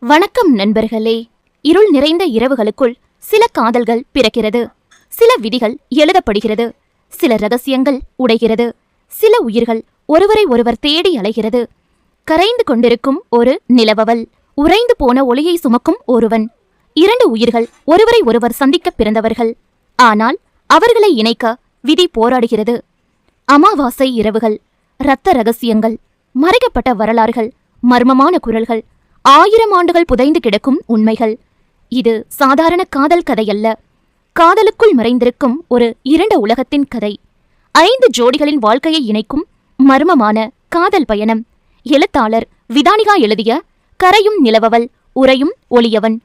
வணக்கம் நண்பர்களே. இருள் நிறைந்த இரவுகளுக்குள் சில காதல்கள் பிறக்கிறது, சில விதிகள் எழுதப்படுகிறது, சில ரகசியங்கள் உடைகிறது, சில உயிர்கள் ஒருவரை ஒருவர் தேடி அலைகிறது. கரைந்து கொண்டிருக்கும் ஒரு நிலவவள், உறைந்து போன ஒளியை சுமக்கும் ஒருவன். இரண்டு உயிர்கள் ஒருவரை ஒருவர் சந்திக்க பிறந்தவர்கள். ஆனால் அவர்களை இணைக்க விதி போராடுகிறது. அமாவாசை இரவுகள், இரத்த ரகசியங்கள், மறைக்கப்பட்ட வரலாறுகள், மர்மமான குரல்கள், 1000 ஆண்டுகள் புதைந்து கிடக்கும் உண்மைகள். இது சாதாரண காதல் கதையல்ல, காதலுக்குள் மறைந்திருக்கும் ஒரு இருண்ட உலகத்தின் கதை. 5 ஜோடிகளின் வாழ்க்கையை இணைக்கும் மர்மமான காதல் பயணம். எழுத்தாளர் விதானிகா எழுதிய கரையும் நிலவவள், உறையும் ஒளியவன்.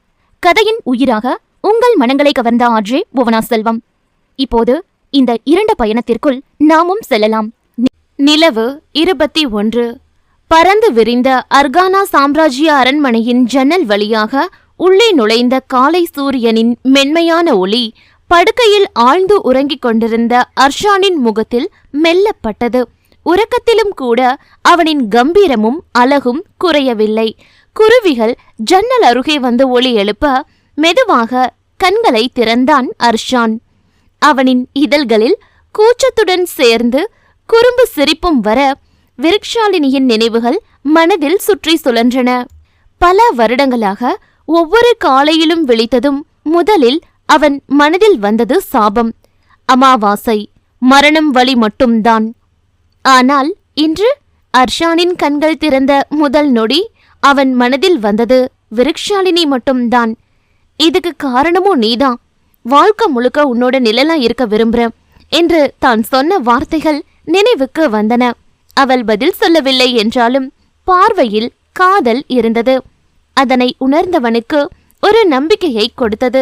கதையின் உயிராக உங்கள் மனங்களை கவர்ந்த ஆர்ஜே புவனா செல்வம். இப்போது இந்த இருண்ட பயணத்திற்குள் நாமும் செல்லலாம். நிலவு 21. பறந்து விரிந்த அர்கானா சாம்ராஜ்ய அரண்மனையின் ஜன்னல் வழியாக உள்ளே நுழைந்த காலை சூரியனின் மென்மையான ஒளி படுக்கையில் ஆழ்ந்து உறங்கிக் கொண்டிருந்த அர்ஷானின் முகத்தில் மெல்லப்பட்டது. உறக்கத்திலும் கூட அவனின் கம்பீரமும் அழகும் குறையவில்லை. குருவிகள் ஜன்னல் அருகே வந்து ஒளி எழுப்ப மெதுவாக கண்களை திறந்தான் அர்ஷான். அவனின் இதழ்களில் கூச்சத்துடன் சேர்ந்து குறும்பு சிரிப்பும் வர விருக்ஷாலினியின் நினைவுகள் மனதில் சுற்றி சுழன்றன. பல வருடங்களாக ஒவ்வொரு காலையிலும் விழித்ததும் முதலில் அவன் மனதில் வந்தது சாபம், அமாவாசை, மரணம் வழி மட்டும்தான். ஆனால் இன்று அர்ஷானின் கண்கள் திறந்த முதல் நொடி அவன் மனதில் வந்தது விருக்ஷாலினி மட்டும்தான். இதுக்கு காரணமும் நீதான், வாழ்க்கை முழுக்க உன்னோட நிழலா இருக்க விரும்புறேன் என்று தான் சொன்ன வார்த்தைகள் நினைவுக்கு வந்தன. அவள் பதில் சொல்லவில்லை என்றாலும் பார்வையில் காதல் இருந்தது. அதனை உணர்ந்தவனுக்கு ஒரு நம்பிக்கையை கொடுத்தது.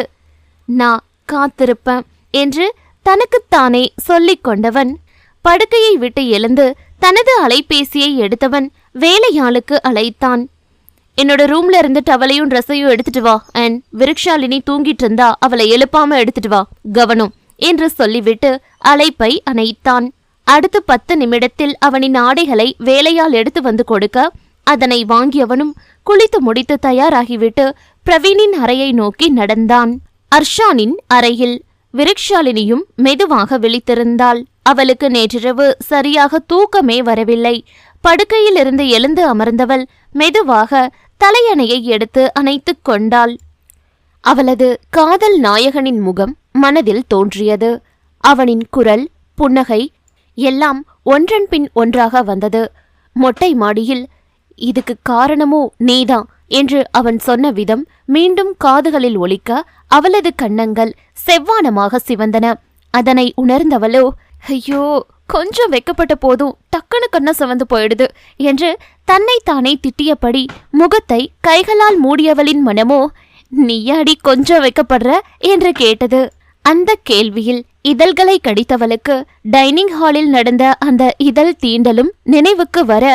நான் காத்திருப்பேன் என்று தனக்குத்தானே சொல்லிக் கொண்டவன் படுக்கையை விட்டு எழுந்து தனது அலைபேசியை எடுத்தவன் வேலையாளுக்கு அழைத்தான். என்னோட ரூம்ல இருந்து டவலையும் ட்ரெஸ்ஸையும் எடுத்துட்டு வா, அண்ட் விருக்ஷாலினி தூங்கிட்டு இருந்தா அவளை எழுப்பாம எடுத்துட்டு வா, கவனம் என்று சொல்லிவிட்டு அழைப்பை அணைத்தான். அடுத்த 10 நிமிடத்தில் அவனின் ஆடைகளை வேலையால் எடுத்து வந்து கொடுக்க அதனை வாங்கியவனும் குளித்து முடித்து தயாராகிவிட்டு பிரவீனின் அறையை நோக்கி நடந்தான். அர்ஷானின் அறையில் விருக்ஷாலினியும் மெதுவாக விழித்திருந்தாள். அவளுக்கு நேற்றிரவு சரியாக தூக்கமே வரவில்லை. படுக்கையில் இருந்து எழுந்து அமர்ந்தவள் மெதுவாக தலையணையை எடுத்து அணைத்துக் கொண்டாள். அவளது காதல் நாயகனின் முகம் மனதில் தோன்றியது. அவனின் குரல், புன்னகை எல்லாம் ஒன்றன் பின் ஒன்றாக வந்தது. மொட்டை மாடியில் இதுக்கு காரணமோ நீதான் என்று அவன் சொன்ன விதம் மீண்டும் காதுகளில் ஒலிக்க அவளது கன்னங்கள் செவ்வானமாக சிவந்தன. அதனை உணர்ந்தவளோ, ஐயோ கொஞ்சம் வெக்கப்பட்ட போதும் டக்குனு கண்ண சிவந்து போயிடுது என்று தன்னைத்தானே திட்டியபடி முகத்தை கைகளால் மூடியவளின் மனமோ, நீயாடி கொஞ்சம் வெக்கப்படுற என்று கேட்டது. அந்த கேள்வியில் இதழ்களை கடித்தவளுக்கு டைனிங் ஹாலில் நடந்த அந்த இதழ் தீண்டலும் நினைவுக்கு வர,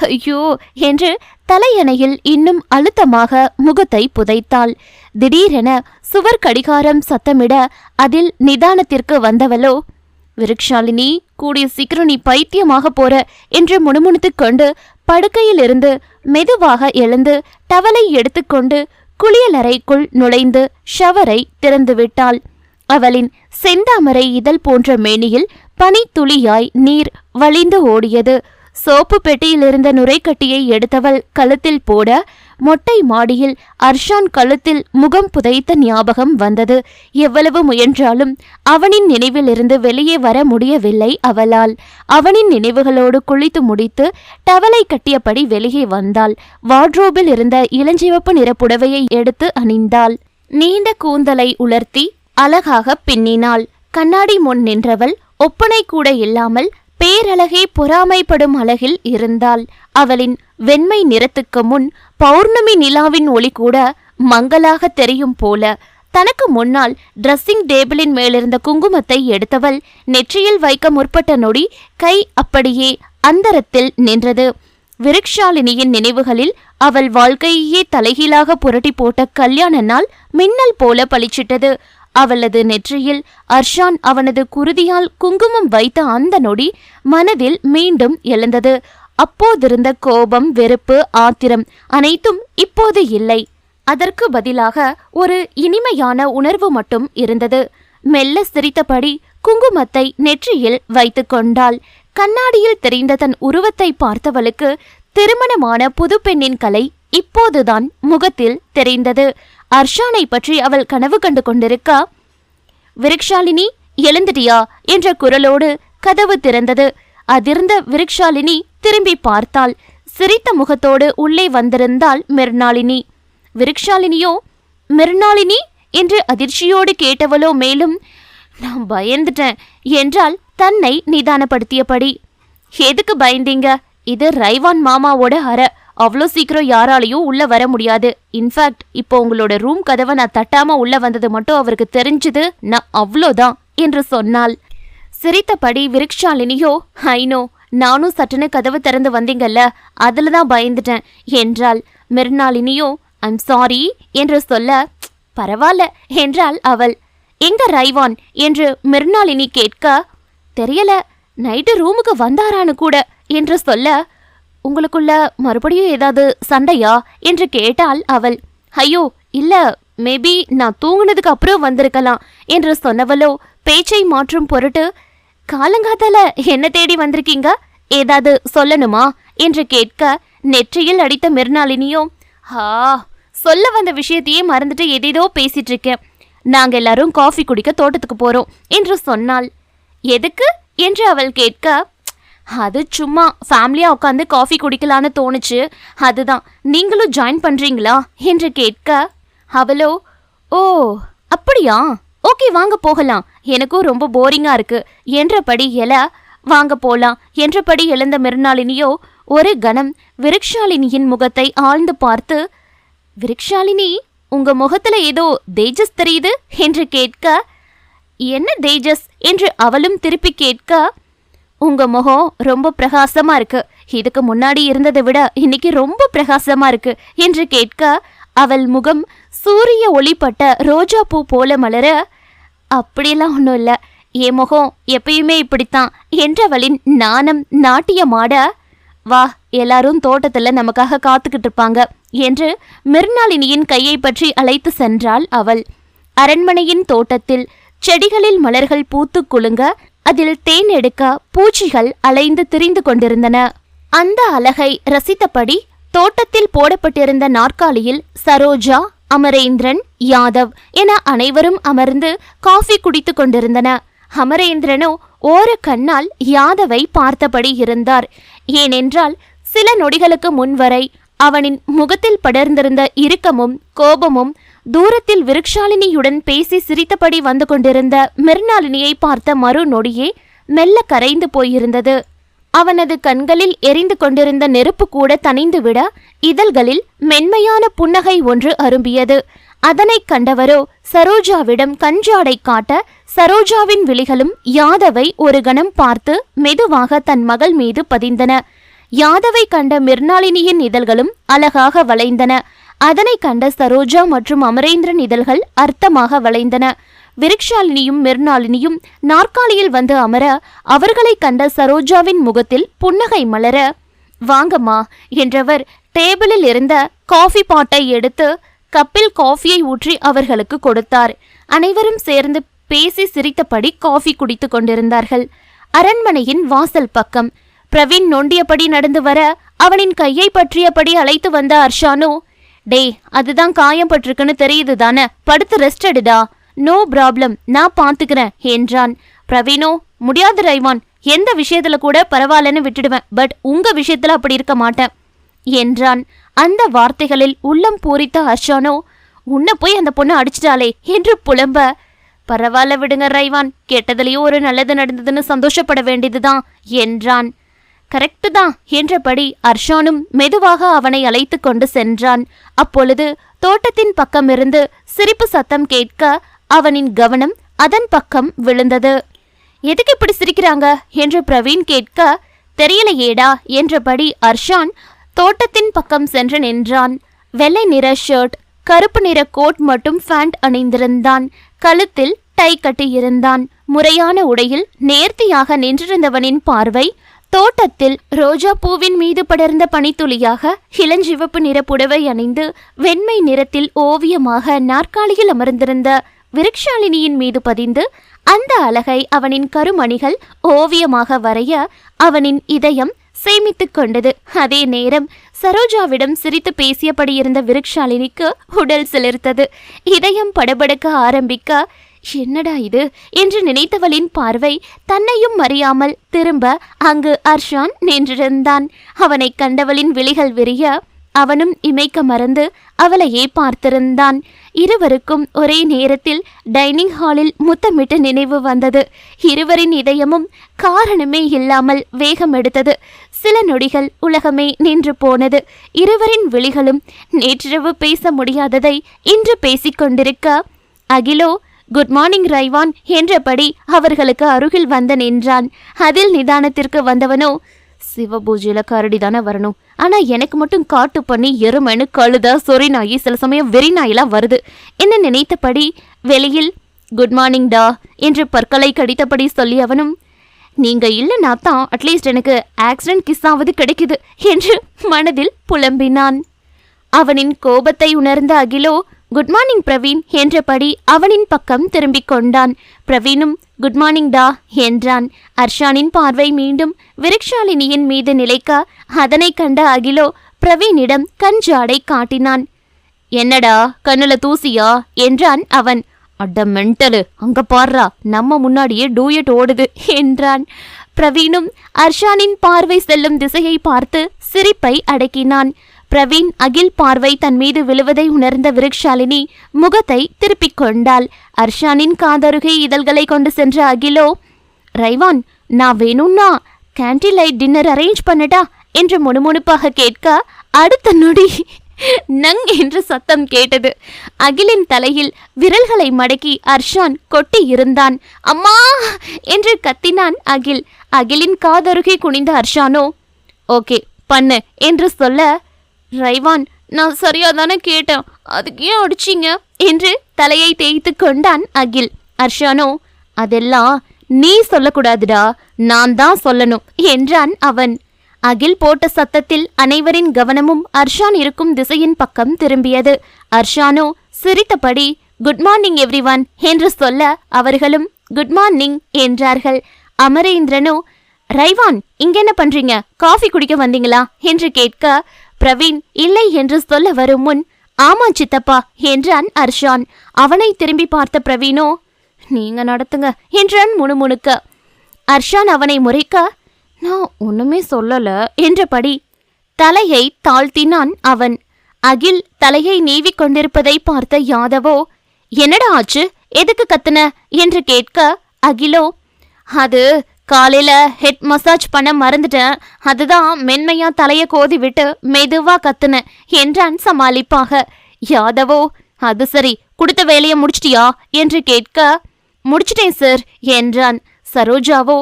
ஐயோ என்று தலையணையில் இன்னும் அழுத்தமாக முகத்தை புதைத்தாள். திடீரென சுவர் கடிகாரம் சத்தமிட அதில் நிதானத்திற்கு வந்தவளோ, விருக்ஷாலினி கூடிய சீக்கிரம் நீ பைத்தியமாக போற என்று முணுமுணுத்துக் கொண்டு படுக்கையில் இருந்து மெதுவாக எழுந்து டவலை எடுத்துக்கொண்டு குளியலறைக்குள் நுழைந்து ஷவரை திறந்துவிட்டாள். அவளின் செந்தாமரை இதழ் போன்ற மேனியில் பனித்துளியாய் நீர் வழிந்து ஓடியது. சோப்பு பெட்டியிலிருந்த நுரைக்கட்டியை எடுத்தவள் கழுத்தில் போட மொட்டை மாடியில் அர்ஷான் கழுத்தில் முகம் புதைத்த ஞாபகம் வந்தது. எவ்வளவு முயன்றாலும் அவனின் நினைவிலிருந்து வெளியே வர முடியவில்லை அவளால். அவனின் நினைவுகளோடு குளித்து முடித்து டவலை கட்டியபடி வெளியே வந்தாள். வார்ட்ரோபில் இருந்த இளஞ்சிவப்பு நிற புடவையை எடுத்து அணிந்தாள். நீண்ட கூந்தலை உலர்த்தி அழகாக பின்னினாள். கண்ணாடி முன் நின்றவள் ஒப்பனை கூட இல்லாமல் பேரழகே பொறாமைப்படும் அழகில் இருந்தாள். அவளின் வெண்மை நிறத்துக்கு முன் பௌர்ணமி நிலாவின் ஒளி கூட மங்களாக தெரியும் போல. தனக்கு முன்னால் ட்ரெஸ்ஸிங் டேபிளின் மேலிருந்த குங்குமத்தை எடுத்தவள் நெற்றியில் வைக்க முற்பட்ட நொடி கை அப்படியே அந்தரத்தில் நின்றது. விருக்ஷாலினியின் நினைவுகளில் அவள் வாழ்க்கையே தலைகீழாக புரட்டி போட்ட கல்யாண நாள் மின்னல் போல பளிச்சிட்டது. அவளது நெற்றியில் அர்ஷான் அவனது குருதியால் குங்குமம் வைத்த அந்த நொடி மனதில் மீண்டும் எழுந்தது. அப்போதிருந்த கோபம், வெறுப்பு, ஆத்திரம் அனைத்தும் இப்போது இல்லை. அதற்கு பதிலாக ஒரு இனிமையான உணர்வு மட்டும் இருந்தது. மெல்ல சிரித்தபடி குங்குமத்தை நெற்றியில் வைத்துக் கொண்டாள். கண்ணாடியில் தெரிந்த தன் உருவத்தை பார்த்தவளுக்கு திருமணமான புது பெண்ணின் கலை இப்போதுதான் முகத்தில் தெரிந்தது. அர்ஷானை பற்றி அவள் கனவு கண்டு கொண்டிருக்க, விருக்ஷாலினி எழுந்துட்டியா என்ற குரலோடு கதவு திறந்தது. அதிர்ந்த விருக்ஷாலினி திரும்பி பார்த்தாள். சிரித்த முகத்தோடு உள்ளே வந்திருந்தாள் மிர்னாளினி. விருக்ஷாலினியோ மிர்னாளினி என்று அதிர்ச்சியோடு கேட்டவளோ மேலும் நான் பயந்துட்டேன் என்றால் தன்னை நிதானப்படுத்தியபடி. எதுக்கு பயந்தீங்க? இது ரைவான் மாமாவோட அறை. அவ்வளோ சீக்கிரம் யாராலையும் உள்ள வர முடியாது. இன்ஃபேக்ட் இப்போ உங்களோட ரூம் கதவை நான் தட்டாம உள்ள வந்தது மட்டும் அவருக்கு தெரிஞ்சது நான் அவ்வளோதான் என்று சொன்னாள். சிரித்தபடி விருக்ஷாலினியோ ஐனோ, நானும் சட்டுன்னு கதவு திறந்து வந்தீங்கல்ல, அதுலதான் பயந்துட்டேன் என்றாள். மிர்னாளினியோ ஐம் சாரி என்று சொல்ல, பரவாயில்ல என்றாள் அவள். எங்க ரைவான் என்று மிர்னாளினி கேட்க, தெரியல, நைட்டு ரூமுக்கு வந்தாரான்னு கூட என்று சொல்ல, உங்களுக்குள்ள மறுபடியும் ஏதாவது சண்டையா என்று கேட்டாள் அவள். ஐயோ இல்ல, மேபி நான் தூங்குனதுக்கு அப்புறம் வந்திருக்கலாம் என்று சொன்னவளோ பேச்சை மாற்றும் பொருட்டு, காலங்காத்தால என்ன தேடி வந்திருக்கீங்க, ஏதாவது சொல்லணுமா என்று கேட்க, நெற்றியில் அடித்த மிர்னாளினியோ சொல்ல வந்த விஷயத்தையே மறந்துட்டு எதேதோ பேசிட்டு இருக்கேன். நாங்க எல்லாரும் காஃபி குடிக்க தோட்டத்துக்கு போறோம் என்று சொன்னாள். எதுக்கு என்று அவள் கேட்க, அது சும்மா ஃபேமிலியா உட்காந்து காஃபி குடிக்கலான்னு தோணுச்சு, அதுதான். நீங்களும் ஜாயின் பண்றீங்களா என்று கேட்க, அவளோ ஓ அப்படியா, ஓகே வாங்க போகலாம், எனக்கும் ரொம்ப போரிங்கா இருக்கு என்றபடி வாங்க போலாம் என்றபடி எழுந்த மிர்னாளினியோ ஒரு கணம் விருக்ஷாலினியின் முகத்தை ஆழ்ந்து பார்த்து, விருக்ஷாலினி உங்க முகத்துல ஏதோ தேஜஸ் தெரியுது என்று கேட்க, என்ன தேஜஸ் என்று அவளும் திருப்பி கேட்க, உங்க முகம் ரொம்ப பிரகாசமா இருக்கு, இதுக்கு முன்னாடி இருந்ததை விட இன்னைக்கு ரொம்ப பிரகாசமா இருக்கு என்று கேட்க, அவள் முகம் சூரிய ஒளிப்பட்ட ரோஜா பூ போல மலர, அப்படியெல்லாம் ஒன்றும் இல்லை, என் முகம் எப்பயுமே இப்படித்தான் என்றவளின் நாணம் நாட்டியமாட, வா எல்லாரும் தோட்டத்துல நமக்காக காத்துக்கிட்டு இருப்பாங்க என்று மிர்னாளினியின் கையை பற்றி அழைத்து சென்றாள் அவள். அரண்மனையின் தோட்டத்தில் செடிகளில் மலர்கள் பூத்து குலுங்க, அதில் தேன் எடுக்க பூச்சிகள் அலைந்து திரிந்து கொண்டிருந்தன. அந்த அழகை ரசித்தபடி தோட்டத்தில் போடப்பட்டிருந்த நாற்காலியில் சரோஜா, அமரேந்திரன், யாதவ் என அனைவரும் அமர்ந்து காஃபி குடித்து கொண்டிருந்தன. அமரேந்திரனோ ஓர கண்ணால் யாதவை பார்த்தபடி இருந்தார். ஏனென்றால் சில நொடிகளுக்கு முன்வரை அவனின் முகத்தில் படர்ந்திருந்த இறுக்கமும் கோபமும் தூரத்தில் விருக்ஷாலினியுடன் பேசி சிரித்தபடி வந்து கொண்டிருந்த மிர்னாளினியை பார்த்த மறு நொடியே மெல்ல கரைந்து போயிருந்தது. அவனது கண்களில் எரிந்து கொண்டிருந்த நெருப்பு கூட தணிந்துவிட இதழ்களில் மென்மையான புன்னகை ஒன்று அரும்பியது. அதனை கண்டவரோ சரோஜாவிடம் கஞ்சாடை காட்ட, சரோஜாவின் விழிகளும் யாதவை ஒரு கணம் பார்த்து மெதுவாக தன் மகள் மீது பதிந்தன. யாதவை கண்ட மிர்னாளினியின் இதழ்களும் அழகாக வளைந்தன. அதனை கண்ட சரோஜா மற்றும் அமரேந்திரன் இதழ்கள் அர்த்தமாக வளைந்தன. விருக்ஷாலினியும் மிர்னாளினியும் நாற்காலியில் வந்து அமர, அவர்களை கண்ட சரோஜாவின் முகத்தில் புன்னகை மலர, வாங்கம்மா என்றவர் டேபிளில் இருந்த காஃபி பாட்டை எடுத்து கப்பில் காஃபியை ஊற்றி அவர்களுக்கு கொடுத்தார். அனைவரும் சேர்ந்து பேசி சிரித்தபடி காஃபி குடித்து கொண்டிருந்தார்கள். அரண்மனையின் வாசல் பக்கம் பிரவீன் நொண்டியபடி நடந்து வர, அவனின் கையை பற்றியபடி அழைத்து வந்த அர்ஷானோ, டேய் அதுதான் காயம் பட்டிருக்குன்னு தெரியுது தானே, படுத்து ரெஸ்ட் எடுடா, நோ ப்ராப்ளம், நான் பார்த்துக்கிறேன் என்றான். பிரவீனோ, முடியாது ரைவான், எந்த விஷயத்துல கூட பரவாயில்லன்னு விட்டுடுவேன், பட் உங்க விஷயத்துல அப்படி இருக்க மாட்டேன் என்றான். அந்த வார்த்தைகளில் உள்ளம் பூரித்த அர்ஷானோ, உன்னை போய் அந்த பொண்ணு அடிச்சிட்டாளே என்று புலம்ப, பரவாயில்ல விடுங்க ரைவான், கெட்டதுலயும் ஒரு நல்லது நடந்ததுன்னு சந்தோஷப்பட வேண்டியதுதான் என்றான். கரெக்டு தான் என்றபடி அர்ஷானும் மெதுவாக அவனை அழைத்து கொண்டு சென்றான். அப்பொழுது தோட்டத்தின் பக்கமிருந்து சிரிப்பு சத்தம் கேட்க அவனின் கவனம் அதன் பக்கம் விழுந்தது. எதுக்கு இப்படி சிரிக்கிறாங்க என்று பிரவீன் கேட்க, தெரியலையேடா என்றபடி அர்ஷான் தோட்டத்தின் பக்கம் சென்று நின்றான். வெள்ளை நிற ஷர்ட், கருப்பு நிற கோட் மட்டும் பேண்ட் அணிந்திருந்தான். கழுத்தில் டை கட்டியிருந்தான். முறையான உடையில் நேர்த்தியாக நின்றிருந்தவனின் பார்வை தோட்டத்தில் ரோஜா பூவின் மீது படர்ந்த பனித்துளியாக இளஞ்சிவப்பு நிற புடவை அணிந்து வெண்மை நிறத்தில் ஓவியமாக நாற்காலியில் அமர்ந்திருந்த விருக்ஷாலினியின் மீது பதிந்து அந்த அழகை அவனின் கருமணிகள் ஓவியமாக வரைய அவனின் இதயம் சேமித்துக் கொண்டது. அதே நேரம் சரோஜாவிடம் சிரித்து பேசியபடி இருந்த விருக்ஷாலினிக்கு உடல் சிலிர்த்தது. இதயம் படபடக்க ஆரம்பிக்க, என்னடா இது என்று நினைத்தவளின் பார்வை தன்னையும் அறியாமல் திரும்ப அங்கு அர்ஷான் நின்றிருந்தான். அவனை கண்டவளின் விழிகள் விரிய அவனும் இமைக்க மறந்து அவளையே பார்த்திருந்தான். இருவருக்கும் ஒரே நேரத்தில் டைனிங் ஹாலில் முத்தமிட்டு நினைவு வந்தது. இருவரின் இதயமும் காரணமே இல்லாமல் வேகம் எடுத்தது. சில நொடிகள் உலகமே நின்று போனது. இருவரின் விழிகளும் நேற்றிரவு பேச முடியாததை இன்று பேசிக்கொண்டிருக்க, அகிலோ குட் மார்னிங் ரைவான் என்றபடி அவர்களுக்கு அருகில் வந்து நின்றான். அதில் நிதானத்திற்கு வந்தவனோ, சிவபூஜையில கரடி தானே வரணும், ஆனா எனக்கு மட்டும் காட்டு பண்ணி எருமைன்னு கழுத சொறி நாயி சில சமயம் வெறி நாயெல்லாம் வருது என்ன நினைத்தபடி வெளியில் குட் மார்னிங் டா என்று பற்களை கடித்தபடி சொல்லியவனும், நீங்க இல்லைனா தான் அட்லீஸ்ட் எனக்கு ஆக்சிடென்ட் கிஸ்ஸாவது கிடைக்குது என்று மனதில் புலம்பினான். அவனின் கோபத்தை உணர்ந்த அகிலோ, குட் மார்னிங் பிரவீன் என்றபடி அவனின் பக்கம் திரும்பிக் கொண்டான். பிரவீனும் குட் மார்னிங் டா என்றான். அர்ஷானின் பார்வை மீண்டும் விருக்ஷாலினியின் மீது நிலைக்க, அதனை கண்ட அகிலோ பிரவீனிடம் கஞ்சாடை காட்டினான். என்னடா கண்ணுல தூசியா என்றான் அவன். அட மென்டலு, அங்க பாடுறா, நம்ம முன்னாடியே டூயட் ஓடுது என்றான். பிரவீனும் அர்ஷானின் பார்வை செல்லும் திசையை பார்த்து சிரிப்பை அடக்கினான். பிரவீன் அகில் பார்வை தன் மீது விழுவதை உணர்ந்த விருக்ஷாலினி முகத்தை திருப்பிக் கொண்டாள். அர்ஷானின் காதருகே இதழ்களை கொண்டு சென்ற அகிலோ, ரைவான், நான் வேணும்னா கேண்டில் லைட் டின்னர் அரேஞ்ச் பண்ணட்டா என்று முணுமுணுப்பாக கேட்க, அடுத்த நொடி நங் என்று சத்தம் கேட்டது. அகிலின் தலையில் விரல்களை மடக்கி அர்ஷான் கொட்டி இருந்தான். அம்மா என்று கத்தினான் அகில். அகிலின் காதருகே குனிந்த அர்ஷானோ, ஓகே பண்ணு என்று சொல்ல, ரைவான், நான் சரியாதானே கேட்டேன், அதுக்கு ஏன் அடிச்சிங்க என்று தலையை தேய்த்து கொண்டான் அகில். அர்ஷானோ, அதெல்லாம் நீ சொல்லக்கூடாதுடா, நான் தான் சொல்லணும் என்றான் அவன். அகில் போட்ட சத்தத்தில் அனைவரின் கவனமும் அர்ஷான் இருக்கும் திசையின் பக்கம் திரும்பியது. அர்ஷானோ சிரித்தபடி குட் மார்னிங் எவ்ரிவன் என்று சொல்ல அவர்களும் குட் மார்னிங் என்றார்கள். அமரேந்திரனோ, ரைவான், இங்க என்ன பண்றீங்க, காஃபி குடிக்க வந்தீங்களா என்று கேட்க, பிரவீன் இல்லை என்று சொல்ல வரும் முன், ஆமா சித்தப்பா என்றான் அர்ஷான். அவனை திரும்பி பார்த்த பிரவீனோ, நீங்க நடத்துங்க என்றான் முணுமுணுக்க. அர்ஷான் அவனை முறைக்க, நான் ஒண்ணுமே சொல்லல என்றபடி தலையை தாழ்த்தினான் அவன். அகில் தலையை நீவிக் கொண்டிருப்பதை பார்த்த யாதவோ, என்னடா ஆச்சு, எதுக்கு கத்துன என்று கேட்க, அகிலோ, அது காலையில ஹெட் மசாஜ் பண்ண மறந்துட்டேன், அதுதான் மென்மையா தலைய கோதி விட்டு மெதுவா கத்துன என்றான் சமாளிப்பாக. யாதவோ, அது சரி, கொடுத்த வேலையை முடிச்சிட்டியா என்று கேட்க, முடிச்சிட்டேன் சார் என்றான். சரோஜாவோ,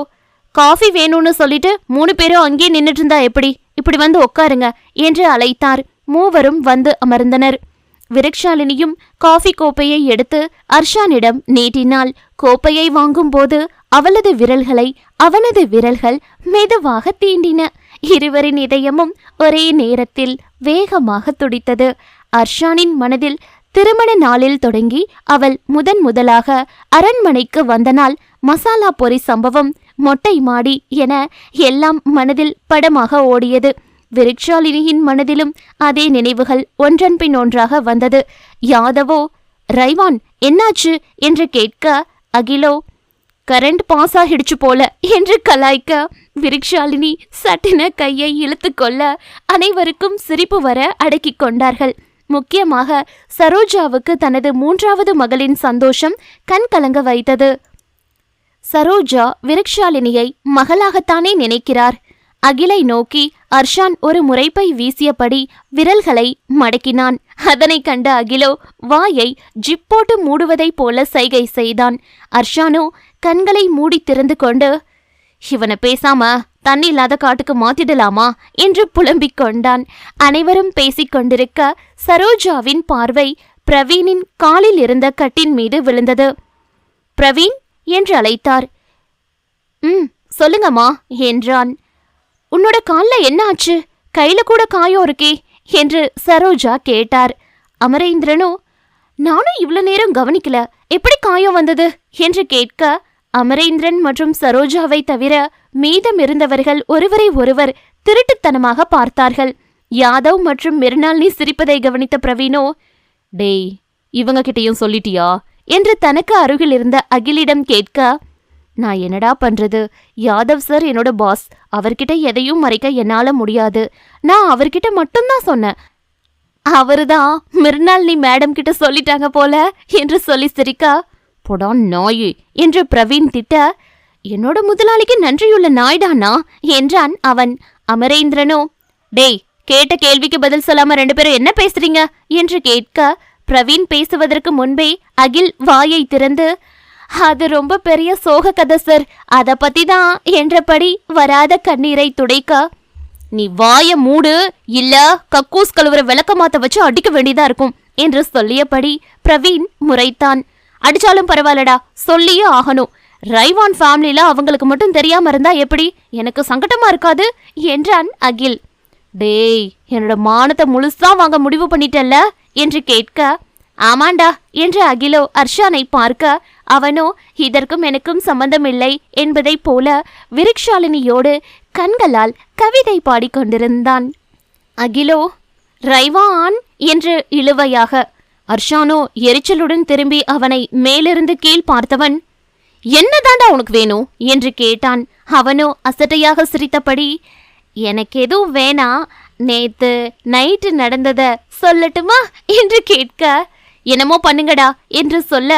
காஃபி வேணும்னு சொல்லிட்டு 3 பேரும் அங்கே நின்றுட்டு இருந்தா எப்படி, இப்படி வந்து உட்காருங்க என்று அழைத்தார். மூவரும் வந்து அமர்ந்தனர். விருக்ஷாலினியும் காஃபி கோப்பையை எடுத்து அர்ஷானிடம் நீட்டினாள். கோப்பையை வாங்கும்போது அவளது விரல்களை அவனது விரல்கள் மெதுவாக தீண்டின. இருவரின் இதயமும் ஒரே நேரத்தில் வேகமாக துடித்தது. அர்ஷானின் மனதில் திருமண நாளில் தொடங்கி அவள் முதலாக அரண்மனைக்கு வந்த நாள், மசாலா பொரி சம்பவம், மொட்டை மாடி என எல்லாம் மனதில் படமாக ஓடியது. விருக்ஷாலினியின் மனதிலும் அதே நினைவுகள் ஒன்றன் பின் ஒன்றாக வந்தது. யாதவோ, ரைவான் என்னாச்சு என்று கேட்க, அகிலோ, கரண்ட் பாஸ் ஆகிடுச்சு போல என்று கலாய்க்க, விருக்ஷாலினி சட்டென கையை இழுத்து கொள்ள அனைவருக்கும் சிரிப்பு வர அடக்கிக் கொண்டார்கள். முக்கியமாக சரோஜாவுக்கு தனது 3வது மகளின் சந்தோஷம் கண் கலங்க வைத்தது. சரோஜா விருக்ஷாலினியை மகளாகத்தானே நினைக்கிறார். அகிலை நோக்கி அர்ஷான் ஒரு முறைப்பை வீசியபடி விரல்களை மடக்கினான். அதனை கண்ட அகிலோ வாயை ஜிப்போட்டு மூடுவதைப் போல சைகை செய்தான். அர்ஷானோ கண்களை மூடி திறந்து கொண்டு, இவனை பேசாம தண்ணி இல்லாத காட்டுக்கு மாத்திடலாமா என்று புலம்பிக் கொண்டான். அனைவரும் பேசிக் கொண்டிருக்க சரோஜாவின் பார்வை பிரவீனின் காலில் இருந்த கட்டின் மீது விழுந்தது. பிரவீன் என்று அழைத்தார். சொல்லுங்கம்மா என்றான். உன்னோட கால்ல என்ன ஆச்சு? கையில கூட காயம் இருக்கே என்று சரோஜா கேட்டார். அமரேந்திரனோ, நானும் இவ்வளவு நேரம் கவனிக்கல, எப்படி காயம் வந்தது என்று கேட்க, அமரேந்திரன் மற்றும் சரோஜாவை தவிர மீதம் இருந்தவர்கள் ஒருவரை ஒருவர் திருட்டுத்தனமாக பார்த்தார்கள். யாதவ் மற்றும் மிர்னாலினி சிரிப்பதை கவனித்த பிரவீனோ, டேய், இவங்க கிட்டையும் சொல்லிட்டியா என்று தனக்கு அருகில் இருந்த அகிலிடம் கேட்க, நான் என்னடா பண்றது, யாதவ் சார் என்னோட பாஸ், அவர்கிட்ட எதையும் மறைக்க என்னால முடியாது, நான் அவர்கிட்ட மட்டும்தான் சொன்னேன், அவருதான் மிர்னாலினி மேடம் கிட்ட சொல்லிட்டாங்க போல என்று சொல்லி சிரிக்க, பொடா நாயு என்று பிரவீன் திட்ட, என்னோட முதலாளிக்கு நன்றியுள்ள நாய்டானா என்றான் அவன். அமரேந்திரனோ, டேய், கேட்ட கேள்விக்கு பதில் சொல்லாம 2 பேரும் என்ன பேசுறீங்க என்று கேட்க, பிரவீன் பேசுவதற்கு முன்பே அகில் வாயை திறந்து, அது ரொம்ப பெரிய சோக கதை சார், அத பத்தி தான் என்றபடி வராத கண்ணீரை துடைக்க, நீ வாய மூடு, இல்ல கக்கூஸ் கழுவுற விளக்கமாத்த வச்சு அடிக்க வேண்டியதா இருக்கும் என்று சொல்லியபடி பிரவீன் முறைத்தான். அடிச்சாலும் பரவாயில்லடா, சொல்லியே ஆகணும், ரைவான் ஃபேமிலியில அவங்களுக்கு மட்டும் தெரியாம இருந்தா எப்படி, எனக்கு சங்கடமா இருக்காது என்றான் அகில். டேய், என்னோட மானத்தை முழுசா வாங்க முடிவு பண்ணிட்டல்ல என்று கேட்க, ஆமாண்டா என்று அகிலோ அர்ஷானை பார்க்க, அவனோ இதற்கும் எனக்கும் சம்பந்தமில்லை என்பதை போல விருக்ஷாலினியோடு கண்களால் கவிதை பாடிக்கொண்டிருந்தான். அகிலோ, ரைவான் என்று இழுவையாக. அர்ஷானோ எரிச்சலுடன் திரும்பி அவனை மேலிருந்து கீழ் பார்த்தவன், என்னதாண்டா உனக்கு வேணும் என்று கேட்டான். அவனோ அசட்டையாக சிரித்தபடி, எனக்கு எதுவும் வேணா, நேத்து நைட்டு நடந்தத சொல்லட்டுமா என்று கேட்க, என்னமோ பண்ணுங்கடா என்று சொல்ல,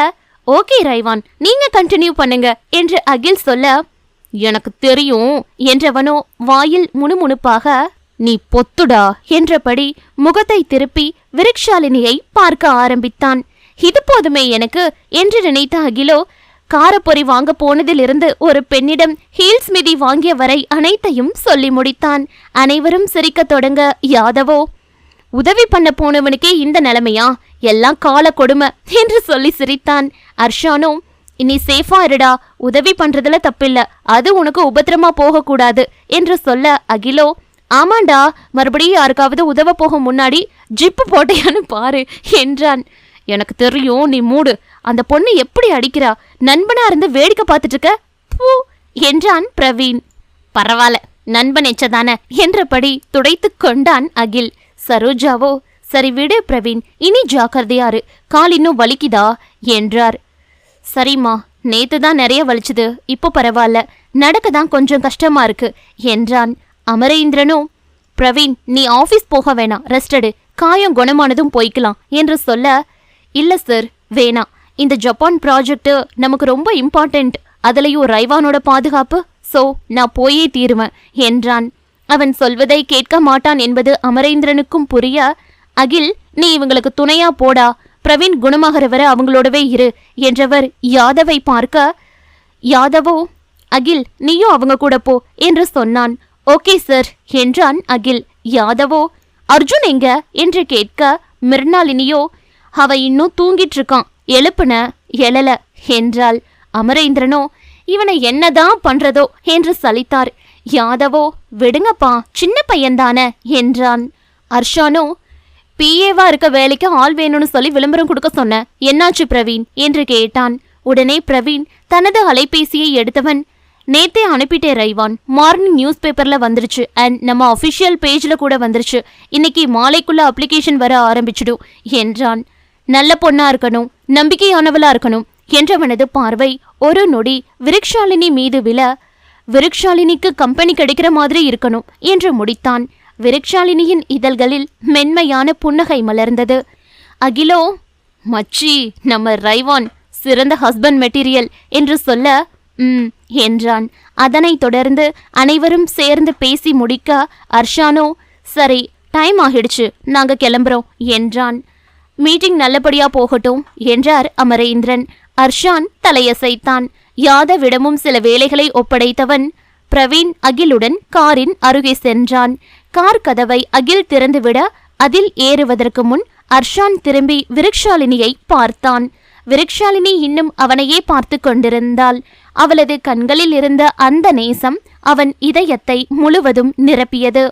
ஓகே ரைவான், நீங்க கண்டினியூ பண்ணுங்க என்று அகில் சொல்ல, எனக்கு தெரியும் என்றவனோ வாயில் முணுமுணுப்பாக, நீ பொத்துடா என்றபடி முகத்தை திருப்பி விருக்ஷாலினியை பார்க்க ஆரம்பித்தான். இது போதுமே எனக்கு என்று நினைத்த அகிலோ, காரப்பொறி வாங்க போனதிலிருந்து ஒரு பெண்ணிடம் ஹீல்ஸ் மிதி வாங்கிய வரை அனைத்தையும் சொல்லி முடித்தான். அனைவரும் சிரிக்க தொடங்க, யாதவோ, உதவி பண்ண போனவனுக்கே இந்த நிலைமையா, எல்லாம் கால கொடுமை என்று சொல்லி சிரித்தான். அர்ஷானோ, இனி சேஃபா இருடா, உதவி பண்றதுல தப்பில்ல, அது உனக்கு உபத்திரமா போகக்கூடாது என்று சொல்ல, அகிலோ, ஆமாண்டா, மறுபடியும் யாருக்காவது உதவ போகும் முன்னாடி ஜிப்பு போட்டையான்னு பாரு என்றான். எனக்கு தெரியும், நீ மூடு, அந்த பொண்ணு எப்படி அடிக்கிறா, நண்பனா இருந்து வேடிக்கை பார்த்துட்டு இருக்க பூ என்றான் பிரவீன். பரவாயில்ல, நண்பன் எச்சதானே என்றபடி துடைத்து கொண்டான் அகில். சரோஜாவோ, சரி விடு பிரவீன், இனி ஜாக்கிரதையாரு, கால் இன்னும் வலிக்குதா என்றார். சரிம்மா, நேத்து தான் நிறைய வலிச்சுது, இப்போ பரவாயில்ல, நடக்கதான் கொஞ்சம் கஷ்டமா இருக்கு என்றான். அமரேந்திரனோ, பிரவீன், நீ ஆபீஸ் போக வேணாம், ரெஸ்ட் எடு, காயம் குணமானதும் போய்க்கலாம் என்று சொல்ல, இல்ல சார் வேணாம், இந்த ஜப்பான் ப்ராஜெக்ட் நமக்கு ரொம்ப இம்பார்ட்டன்ட், அதுலயும் ரைவானோட பாதுகாப்பு, சோ நான் போயே தீருவேன் என்றான். அவன் சொல்வதை கேட்க மாட்டான் என்பது அமரேந்திரனுக்கும் புரிய, அகில், நீ இவங்களுக்கு துணையா போடா, பிரவீன் குணமாகிற வரை அவங்களோடவே இரு என்றவர் யாதவை பார்க்க, யாதவோ, அகில் நீயும் அவங்க கூட போ என்று சொன்னான். ஓகே சார் என்றான் அகில். யாதவோ, அர்ஜுன் எங்க என்று கேட்க, மிர்னாலினியோ, அவ இன்னும் தூங்கிட்டு இருக்கான், எழுப்புன எழல என்றாள். அமரேந்திரனோ, இவனை என்னதான் பண்றதோ என்று சலித்தார். யாதவோ, விடுங்கப்பா, சின்ன பையன்தானே என்றான். அர்ஷானோ, பிஏவா இருக்க வேலைக்கு ஆள் வேணும்னு சொல்லி விளம்பரம் கொடுக்க சொன்ன, என்னாச்சு பிரவீன் என்று கேட்டான். உடனே பிரவீன் தனது அலைபேசியை எடுத்தவன், நேத்தே அனுப்பிட்டே ரைவான், மார்னிங் நியூஸ் பேப்பர்ல வந்துருச்சு, அண்ட் நம்ம அஃபிஷியல் பேஜ்ல கூட வந்துருச்சு, இன்னைக்கு மாலைக்குள்ள அப்ளிகேஷன் வர ஆரம்பிச்சிடும் என்றான். நல்ல பொண்ணா இருக்கணும், நம்பிக்கையானவளா இருக்கணும் என்றவனது பார்வை ஒரு நொடி விருக்ஷாலினி மீது விழ, விருக்ஷாலினிக்கு கம்பெனி கிடைக்கிற மாதிரி இருக்கணும் என்று முடித்தான். விருக்ஷாலினியின் இதழ்களில் மென்மையான புன்னகை மலர்ந்தது. அகிலோ, மச்சி, நம்ம ரைவான் சிறந்த ஹஸ்பண்ட் மெட்டீரியல் என்று சொல்ல, என்றான். அதனைத் தொடர்ந்து அனைவரும் சேர்ந்து பேசி முடிக்க, அர்ஷானோ, சரி டைம் ஆகிடுச்சு, நாங்க கிளம்புறோம் என்றான். மீட்டிங் நல்லபடியா போகட்டும் என்றார் அமரேந்திரன். அர்ஷான் தலையசைத்தான். யாதவிடமும் சில வேலைகளை ஒப்படைத்தவன் பிரவீன் அகிலுடன் காரின் அருகே சென்றான். கார் கதவை அகில் திறந்துவிட அதில் ஏறுவதற்கு முன் அர்ஷான் திரும்பி விருக்ஷாலினியை பார்த்தான். விருக்ஷாலினி இன்னும் அவனையே பார்த்து கொண்டிருந்தாள். அவளது கண்களில் இருந்த அந்த நேசம் அவன் இதயத்தை முழுவதும் நிரப்பியது.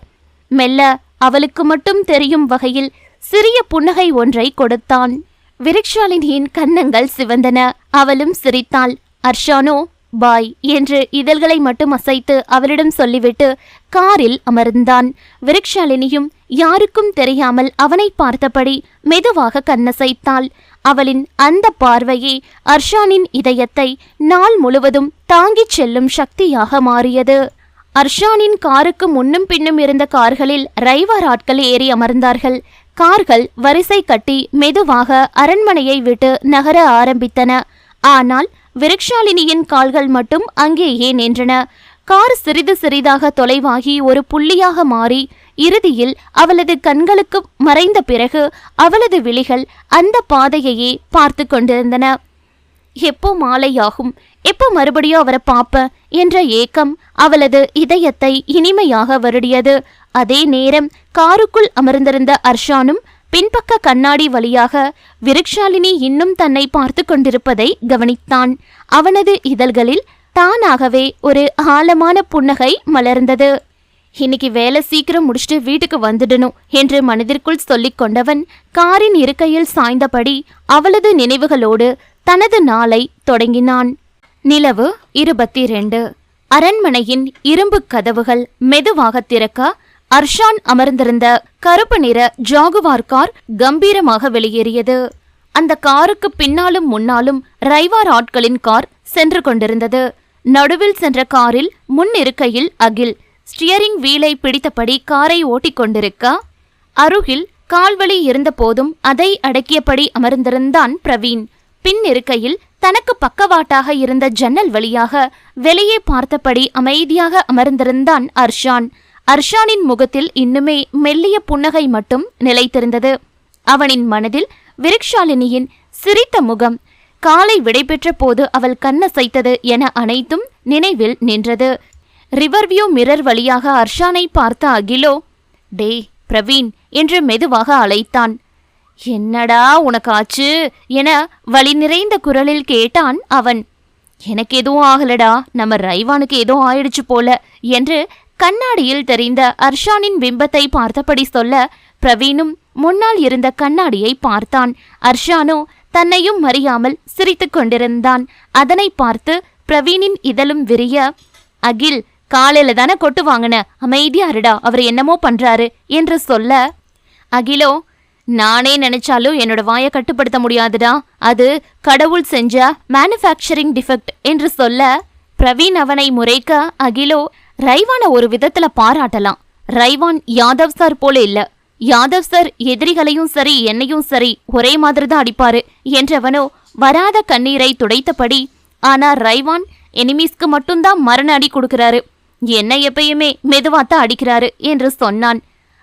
மெல்ல அவளுக்கு மட்டும் தெரியும் வகையில் சிறிய புன்னகை ஒன்றை கொடுத்தான். விருக்ஷாலினியின் கன்னங்கள் சிவந்தன. அவளும் சிரித்தாள். அர்ஷானோ பாய் என்று இதழ்களை மட்டும் அசைத்து அவளிடம் சொல்லிவிட்டு காரில் அமர்ந்தான். விருக்ஷாலினியும் யாருக்கும் தெரியாமல் அவனை பார்த்தபடி மெதுவாக கண்ணசைத்தாள். அவளின் அந்த பார்வையே அர்ஷானின் இதயத்தை நாள் முழுவதும் தாங்கிச் செல்லும் சக்தியாக மாறியது. அர்ஷானின் காருக்கு முன்னும் பின்னும் இருந்த கார்களில் ரைவார் ஆட்கள் ஏறி அமர்ந்தார்கள். கார்கள் வரிசை கட்டி மெதுவாக அரண்மனையை விட்டு நகர ஆரம்பித்தன. ஆனால் விருக்ஷாலினியின் கால்கள் மட்டும் அங்கேயே நின்றன. கார் சிறிது சிறிதாக தொலைவாகி ஒரு புள்ளியாக மாறி இறுதியில் அவளது கண்களுக்கு மறைந்த பிறகு அவளது விழிகள் அந்த பாதையையே பார்த்து கொண்டிருந்தன. எப்போ மாலையாகும், எப்போ மறுபடியும் அவரை பாப்ப என்ற ஏக்கம் அவளது இதயத்தை இனிமையாக வருடியது. அதே நேரம் காருக்குள் அமர்ந்திருந்த அர்ஷானும் பின்பக்க கண்ணாடி வழியாக விருக்ஷாலினி இன்னும் தன்னை பார்த்து கொண்டிருப்பதை கவனித்தான். அவனது இதழ்களில் தானாகவே ஒரு ஆழமான புன்னகை மலர்ந்தது. இன்னைக்கு வேலை சீக்கிரம் முடிச்சுட்டு வீட்டுக்கு வந்துடணும் என்று மனதிற்குள் சொல்லிக் கொண்டவன் காரின் இருக்கையில் சாய்ந்தபடி அவளது நினைவுகளோடு தனது நாளை தொடங்கினான். நிலவு 22. அரண்மனையின் இரும்பு கதவுகள் மெதுவாக திறக்க அர்ஷான் அமர்ந்திருந்த கருப்பு நிற ஜாகுவார் கார் கம்பீரமாக வெளியேறியது. அந்த காருக்கு பின்னாலும் முன்னாலும் ரைவார் ஆட்களின் கார் சென்று கொண்டிருந்தது. நடுவில் சென்ற காரில் முன் இருக்கையில் அகில் ஸ்டியரிங் வீலை பிடித்தபடி காரை ஓட்டிக்கொண்டிருக்க, அருகில் கால்வலி இருந்த போதும் அதை அடக்கியபடி அமர்ந்திருந்தான் பிரவீன். பின் இருக்கையில் தனக்கு பக்கவாட்டாக இருந்த ஜன்னல் வழியாக வெளியே பார்த்தபடி அமைதியாக அமர்ந்திருந்தான் அர்ஷான். அர்ஷானின் முகத்தில் இன்னுமே மெல்லிய புன்னகை மட்டும் நிலைத்திருந்தது. அவனின் மனதில் விருக்ஷாலினியின் சிரித்த முகம், காலை விடைபெற்ற போது அவள் கண்ணசைத்தது என அனைத்தும் நினைவில் நின்றது. ரிவர்வியூ மிரர் வழியாக அர்ஷானை பார்த்த அகிலோ, டே பிரவீன் என்று மெதுவாக அழைத்தான். என்னடா உனக்கு ஆச்சு என வலி நிறைந்த குரலில் கேட்டான் அவன். எனக்கு எதுவும் ஆகலடா, நம்ம ரைவானுக்கு ஏதோ ஆயிடுச்சு போல என்று கண்ணாடியில் தெரிந்த அர்ஷானின் பிம்பத்தை பார்த்தபடி சொல்ல, பிரவீனும் முன்னால் இருந்த கண்ணாடியை பார்த்தான். அர்ஷானோ தன்னையும் அறியாமல் சிரித்து கொண்டிருந்தான். அதனை பார்த்து பிரவீனின் இதழும் விரிய, அகில் காலையில தானே கொட்டு வாங்கின, அமைதியாருடா, அவர் என்னமோ பண்றாரு என்று சொல்ல, அகிலோ நானே நினைச்சாலும் என்னோட வாயை கட்டுப்படுத்த முடியாதுடா, அது கடவுள் செஞ்ச மேனுஃபேக்சரிங் டிஃபெக்ட் என்று சொல்ல, பிரவீன் அவனை முறைக்க, அகிலோ ரைவான ஒரு விதத்துல பாராட்டலாம். ரைவான் யாதவ் சார் போல இல்ல. யாதவ் சார் எதிரிகளையும் சரி என்னையும் சரி ஒரே மாதிரி தான் அடிப்பாரு என்றவனோ வராத கண்ணீரை துடைத்தபடி, ஆனா ரைவான் எனிமீஸ்க்கு மட்டும்தான் மரண அடி கொடுக்கிறாரு, என்ன எப்பயுமே மெதுவாத்தான் அடிக்கிறாரு என்று சொன்னான்.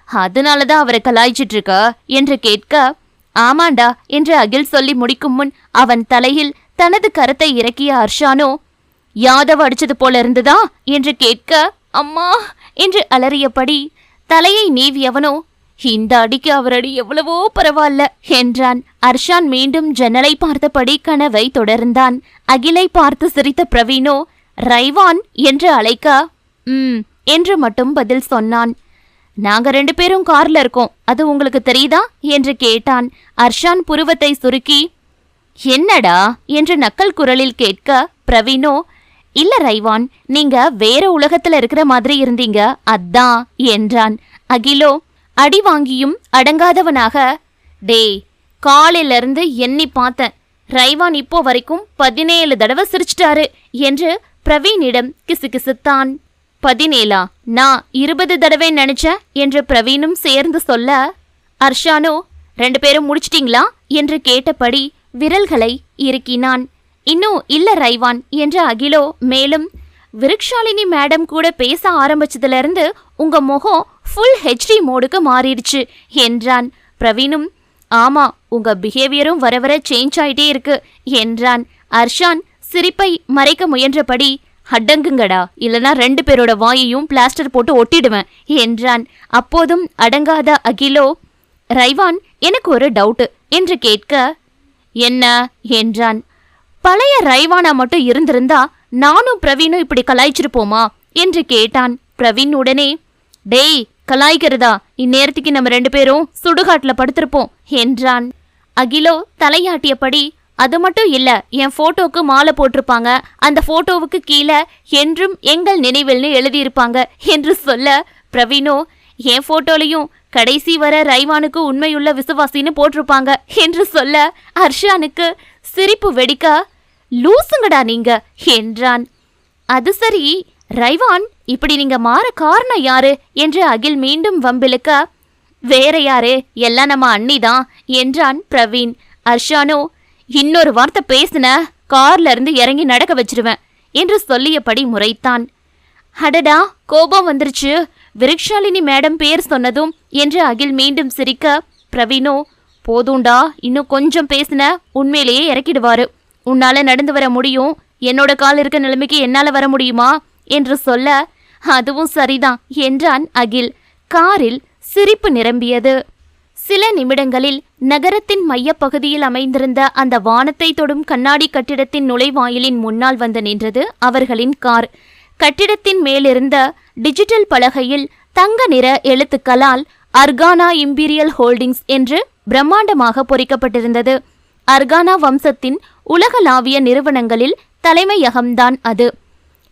அதனாலதான் அவரை கலாய்ச்சிட்டு இருக்க என்று கேட்க, ஆமாண்டா என்று அகில் சொல்லி முடிக்கும் முன் அவன் தலையில் தனது கரத்தை இறக்கிய அர்ஷானோ, யாதவ் அடிச்சது போல இருந்ததா என்று கேட்க, அம்மா என்று அலறியபடி தலையை நீவியவனோ, இந்த அடிக்கு அவர் அடி எவ்வளவோ பரவாயில்ல என்றான். அர்ஷான் மீண்டும் ஜன்னலை பார்த்தபடி கனவை தொடர்ந்தான். அகிலை பார்த்து சிரித்த பிரவீனோ, ரைவான் என்று அழைக்க, என்று மட்டும் பதில் சொன்னான். நாங்க 2 பேரும் கார்ல இருக்கோம், அது உங்களுக்கு தெரியுதா என்று கேட்டான். அர்ஷான் புருவத்தை சுருக்கி, என்னடா என்று நக்கல் குரலில் கேட்க, பிரவீனோ, இல்ல ரைவான், நீங்க வேற உலகத்துல இருக்கிற மாதிரி இருந்தீங்க அதான் என்றான். அகிலோ அடி வாங்கியும் அடங்காதவனாக, டே காலையில இருந்து எண்ணி பார்த்தேன், ரைவான் இப்போ வரைக்கும் 17 தடவை சிரிச்சிட்டாரு என்று பிரவீனிடம் கிசுகிசுத்தான். 17? நான் 20 தடவை நினைச்சேன் என்று பிரவீனும் சேர்ந்து சொல்ல, அர்ஷானோ 2 பேரும் முடிச்சிட்டீங்களா என்று கேட்டபடி விரல்களை இறுக்கினான். இன்னும் இல்ல ரைவான் என்ற அகிலோ மேலும், விருக்ஷாலினி மேடம் கூட பேச ஆரம்பிச்சதுல இருந்து உங்க முகம் ஃபுல் HD மோடுக்கு மாறிடுச்சு என்றான். பிரவீனும், ஆமா உங்க பிஹேவியரும் வர வர சேஞ்ச் ஆயிட்டே இருக்கு என்றான். அர்ஷான் சிரிப்பை மறைக்க முயன்றபடி, அடங்குங்கடா, இல்லனா 2 பேரோட வாயையும் பிளாஸ்டர் போட்டு ஒட்டிடுவேன் என்றான். அப்போதும் அடங்காத அகிலோ, ரைவான் எனக்கு ஒரு டவுட்டு என்று கேட்க, என்ன என்றான். பழைய ரைவானா மட்டும் இருந்திருந்தா நானும் பிரவீனும் இப்படி கலாய்ச்சிருப்போமா என்று கேட்டான். பிரவீன் உடனே, டேய் கலாய்க்கிறதா, இந்நேரத்துக்கு நம்ம 2 பேரும் சுடுகாட்டுல படுத்திருப்போம் என்றான். அகிலோ தலையாட்டியபடி, அது மட்டும் இல்ல, என் போட்டோக்கு மாலை போட்டிருப்பாங்க, அந்த போட்டோவுக்கு கீழே என்றும் எங்கள் நினைவில்னு எழுதியிருப்பாங்க என்று சொல்ல, பிரவீனோ, என் போட்டோலையும் கடைசி வர ரைவானுக்கு உண்மையுள்ள விசுவாசின்னு போட்டிருப்பாங்க என்று சொல்ல, அர்ஷானுக்கு சிரிப்பு வெடிக்க, லூசுங்கடா நீங்க என்றான். அது சரி ரைவான், இப்படி நீங்க மாற காரணம் யாரு என்று அகில் மீண்டும் வம்பிழுக்க, வேற யாரு, எல்லாம் நம்ம அண்ணிதான் என்றான் பிரவீன். அர்ஷானோ, இன்னொரு வார்த்தை பேசுன கார்ல இருந்து இறங்கி நடக்க வச்சிருவேன் என்று சொல்லியபடி முறைத்தான். அடடா, கோபம் வந்துருச்சு, விருக்ஷாலினி மேடம் பேர் சொன்னதும் என்று அகில் மீண்டும் சிரிக்க, பிரவீனோ, போதுண்டா, இன்னும் கொஞ்சம் பேசுன உண்மையிலேயே இறக்கிடுவாரு, உன்னால நடந்து வர முடியும், என்னோட கால் இருக்க நிலைமைக்கு என்னால வர முடியுமா என்று சொல்ல, அதுவும் சரிதான் என்றான் அகில். காரில் சிரிப்பு நிரம்பியது. சில நிமிடங்களில் நகரத்தின் மையப்பகுதியில் அமைந்திருந்த அந்த வானத்தை தொடும் கண்ணாடி கட்டிடத்தின் நுழைவாயிலின் முன்னால் வந்து நின்றது அவர்களின் கார். கட்டிடத்தின் மேலிருந்த டிஜிட்டல் பலகையில் தங்க நிற எழுத்துக்களால் அர்கானா இம்பீரியல் ஹோல்டிங்ஸ் என்று பிரம்மாண்டமாக பொறிக்கப்பட்டிருந்தது. அர்கானா வம்சத்தின் உலகளாவிய நிறுவனங்களில் தலைமையகம்தான் அது.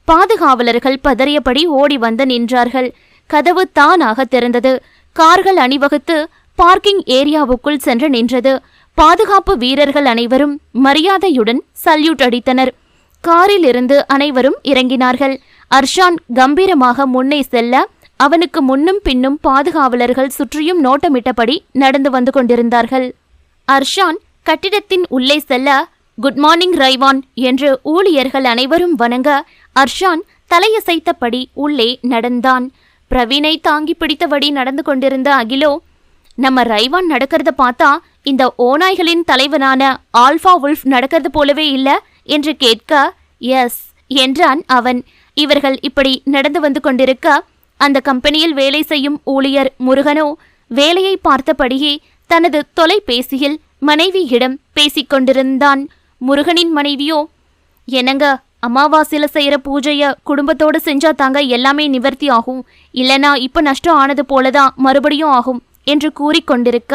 பாதுகாவலர்கள் பதறியபடி ஓடி வந்து நின்றார்கள். கதவு தானாக திறந்தது. கார்கள் அணிவகுத்து பார்க்கிங் ஏரியாவுக்குள் சென்று நின்றது. பாதுகாப்பு வீரர்கள் அனைவரும் மரியாதையுடன் சல்யூட் அடித்தனர். காரில் இருந்து அனைவரும் இறங்கினார்கள். அர்ஷான் கம்பீரமாக முன்னே செல்ல, அவனுக்கு முன்னும் பின்னும் பாதுகாவலர்கள் சுற்றியும் நோட்டமிட்டபடி நடந்து வந்து கொண்டிருந்தார்கள். அர்ஷான் கட்டிடத்தின் உள்ளே செல்ல, குட் மார்னிங் ரைவான் என்று ஊழியர்கள் அனைவரும் வணங்க, அர்ஷான் தலையசைத்தபடி உள்ளே நடந்தான். பிரவீனை தாங்கி பிடித்தபடி நடந்து கொண்டிருந்த அகிலோ, நம்ம ரைவான் நடக்கிறத பார்த்தா இந்த ஓநாய்களின் தலைவனான ஆல்ஃபா உல்ஃப் நடக்கிறது போலவே இல்ல என்று கேட்க, எஸ் என்றான் அவன். இவர்கள் இப்படி நடந்து வந்து கொண்டிருக்க, அந்த கம்பெனியில் வேலை செய்யும் ஊழியர் முருகனோ வேலையை பார்த்தபடியே தனது தொலைபேசியில் மனைவியிடம் பேசிக்கொண்டிருந்தான். முருகனின் மனைவியோ, என்னங்க, அமாவாசையில செய்யற பூஜைய குடும்பத்தோடு செஞ்சா தாங்க எல்லாமே நிவர்த்தி ஆகும், இல்லனா இப்ப நஷ்டம் ஆனது போலதான் மறுபடியும் ஆகும் என்று கூறிக்கொண்டிருக்க,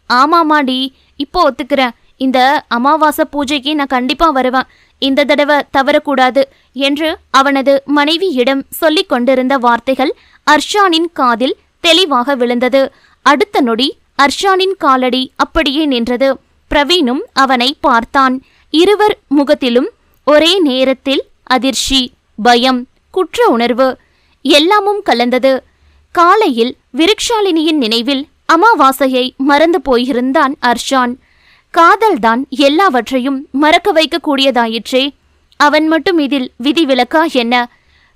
ஆமாமாடி, இப்போ ஒத்துக்கிறேன், இந்த அமாவாசை பூஜைக்கு நான் கண்டிப்பா வருவேன், இந்த தடவை தவறக்கூடாது என்று அவனது மனைவியிடம் சொல்லிக் கொண்டிருந்த வார்த்தைகள் அர்ஷானின் காதில் தெளிவாக விழுந்தது. அடுத்த நொடி அர்ஷானின் காலடி அப்படியே நின்றது. பிரவீனும் அவனை பார்த்தான். இருவர் முகத்திலும் ஒரே நேரத்தில் அதிர்ச்சி, பயம், குற்ற உணர்வு எல்லாமும் கலந்தது. காலையில் விருக்ஷாலினியின் நினைவில் அமாவாசையை மறந்து போயிருந்தான் அர்ஷான். காதல்தான் எல்லாவற்றையும் மறக்க வைக்கக்கூடியதாயிற்றே. அவன் மட்டும் இதில் விதிவிலக்கா என்ன?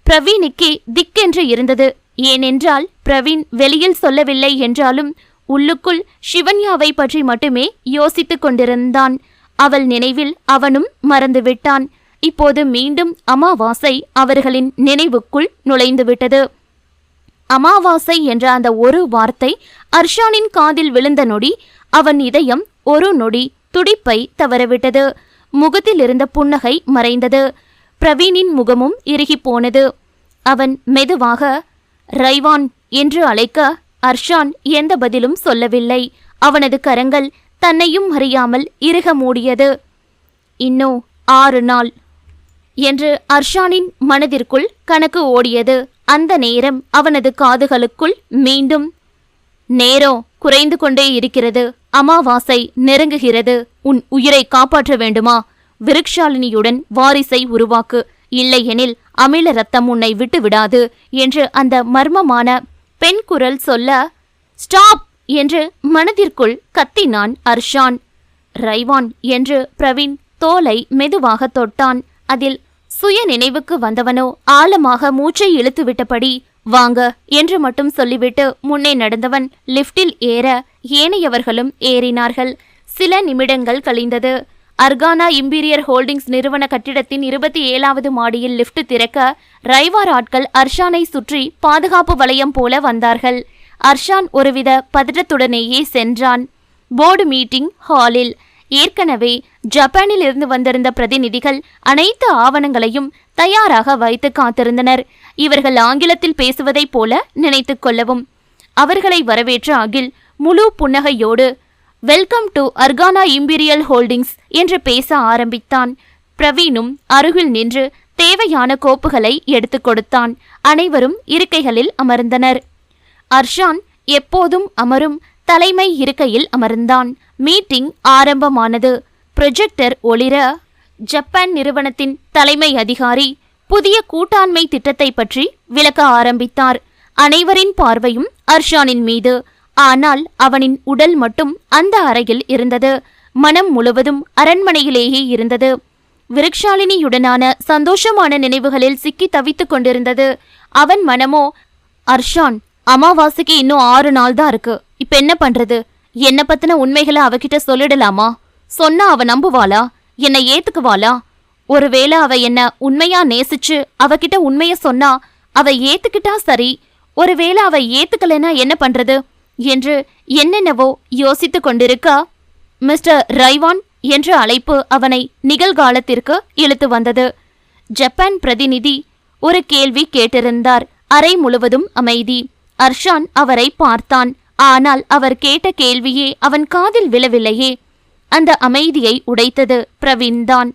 பிரவீனுக்கே திக்கென்று இருந்தது. ஏனென்றால் பிரவீன் வெளியில் சொல்லவில்லை என்றாலும் உள்ளுக்குள் சிவன்யாவை பற்றி மட்டுமே யோசித்துக் கொண்டிருந்தான். அவள் நினைவில் அவனும் மறந்துவிட்டான். இப்போது மீண்டும் அமாவாசை அவர்களின் நினைவுக்குள் நுழைந்துவிட்டது. அமாவாசை என்ற அந்த ஒரு வார்த்தை அர்ஷானின் காதில் விழுந்த நொடி அவன் இதயம் ஒரு நொடி துடிப்பை தவறவிட்டது. முகத்தில் இருந்த புன்னகை மறைந்தது. பிரவீனின் முகமும் இறுகி போனது. அவன் மெதுவாக ரைவான் என்று அழைக்க அர்ஷான் எந்த பதிலும் சொல்லவில்லை. அவனது கரங்கள் தன்னையும் அறியாமல் இறுக மூடியது. இன்னும் 6 நாள் என்று அர்ஷானின் மனதிற்குள் கணக்கு ஓடியது. அந்த நேரம் அவனது காதுகளுக்குள் மீண்டும், நேரம் குறைந்து கொண்டே இருக்கிறது, அமாவாசை நெருங்குகிறது, உன் உயிரை காப்பாற்ற வேண்டுமா? விருக்ஷாலினியுடன் வாரிசை உருவாக்கு, இல்லையெனில் அமில ரத்தம் உன்னை விட்டு விடாது என்று அந்த மர்மமான பெண் குரல் சொல்ல, ஸ்டாப் என்று மனதிற்குள் கத்தினான் அர்ஷான். ரைவான் என்று பிரவீன் தோலை மெதுவாக தொட்டான். அதில் சுய நினைவுக்கு வந்தவனோ ஆழமாக மூச்சை இழுத்துவிட்டபடி வாங்க என்று மட்டும் சொல்லிவிட்டு முன்னே நடந்தவன் லிப்டில் ஏற ஏனையவர்களும் ஏறினார்கள். சில நிமிடங்கள் கழிந்தது. அர்கானா இம்பீரியர் ஹோல்டிங்ஸ் நிறுவன கட்டிடத்தின் 27வது மாடியில் லிப்ட் திறக்க ரைவார் ஆட்கள் அர்ஷானை சுற்றி பாதுகாப்பு வளையம் போல வந்தார்கள். அர்ஷான் ஒருவித பதற்றத்துடனேயே சென்றான். போர்டு மீட்டிங் ஹாலில் ஏற்கனவே ஜப்பானில் இருந்து வந்திருந்த பிரதிநிதிகள் அனைத்து ஆவணங்களையும் தயாராக வைத்து காத்திருந்தனர். இவர்கள் ஆங்கிலத்தில் பேசுவதைப் போல நினைத்து கொள்ளவும். அவர்களை வரவேற்ற அகில் முழு புன்னகையோடு வெல்கம் டு அர்கானா இம்பீரியல் ஹோல்டிங்ஸ் என்று பேச ஆரம்பித்தான். பிரவீனும் அருகில் நின்று தேவையான கோப்புகளை எடுத்துக் கொடுத்தான். அனைவரும் இருக்கைகளில் அமர்ந்தனர். அர்ஷான் எப்போதும் அமரும் தலைமை இருக்கையில் அமர்ந்தான். மீட்டிங் ஆரம்பமானது. ப்ரொஜெக்டர் ஒளிர ஜப்பான் நிறுவனத்தின் தலைமை அதிகாரி புதிய கூட்டாண்மை திட்டத்தை பற்றி விளக்க ஆரம்பித்தார். அனைவரின் பார்வையும் அர்ஷானின் மீது. ஆனால் அவனின் உடல் மட்டும் அந்த அறையில் இருந்தது. மனம் முழுவதும் அரண்மனையிலேயே இருந்தது. விருக்ஷாலினியுடனான சந்தோஷமான நினைவுகளில் சிக்கி தவித்துக் கொண்டிருந்தது. அவன் மனமோ, அர்ஷான், அமாவாசைக்கு இன்னும் 6 நாள் தான் இருக்கு. இப்ப என்ன பண்றது? என்ன பத்தின உண்மைகளை அவகிட்ட சொல்லிடலாமா? சொன்னா அவ நம்புவாளா? என்னை ஏத்துக்குவாளா? ஒருவேளை அவ என்ன உண்மையா நேசிச்சு அவகிட்ட உண்மைய சொன்னா அவ ஏத்துக்கிட்டா சரி. ஒருவேளை அவ ஏத்துக்கலைன்னா என்ன பண்றது என்று என்னென்னவோ யோசித்து கொண்டிருக்க மிஸ்டர் ரைவான் என்ற அழைப்பு அவனை நிகழ்காலத்திற்கு இழுத்து வந்தது. ஜப்பான் பிரதிநிதி ஒரு கேள்வி கேட்டிருந்தார். அறை முழுவதும் அமைதி. அர்ஷான் அவரை பார்த்தான். ஆனால் அவர் கேட்ட கேள்வியே அவன் காதில் விழவில்லையே. அந்த அமைதியை உடைத்தது பிரவீன்தான்.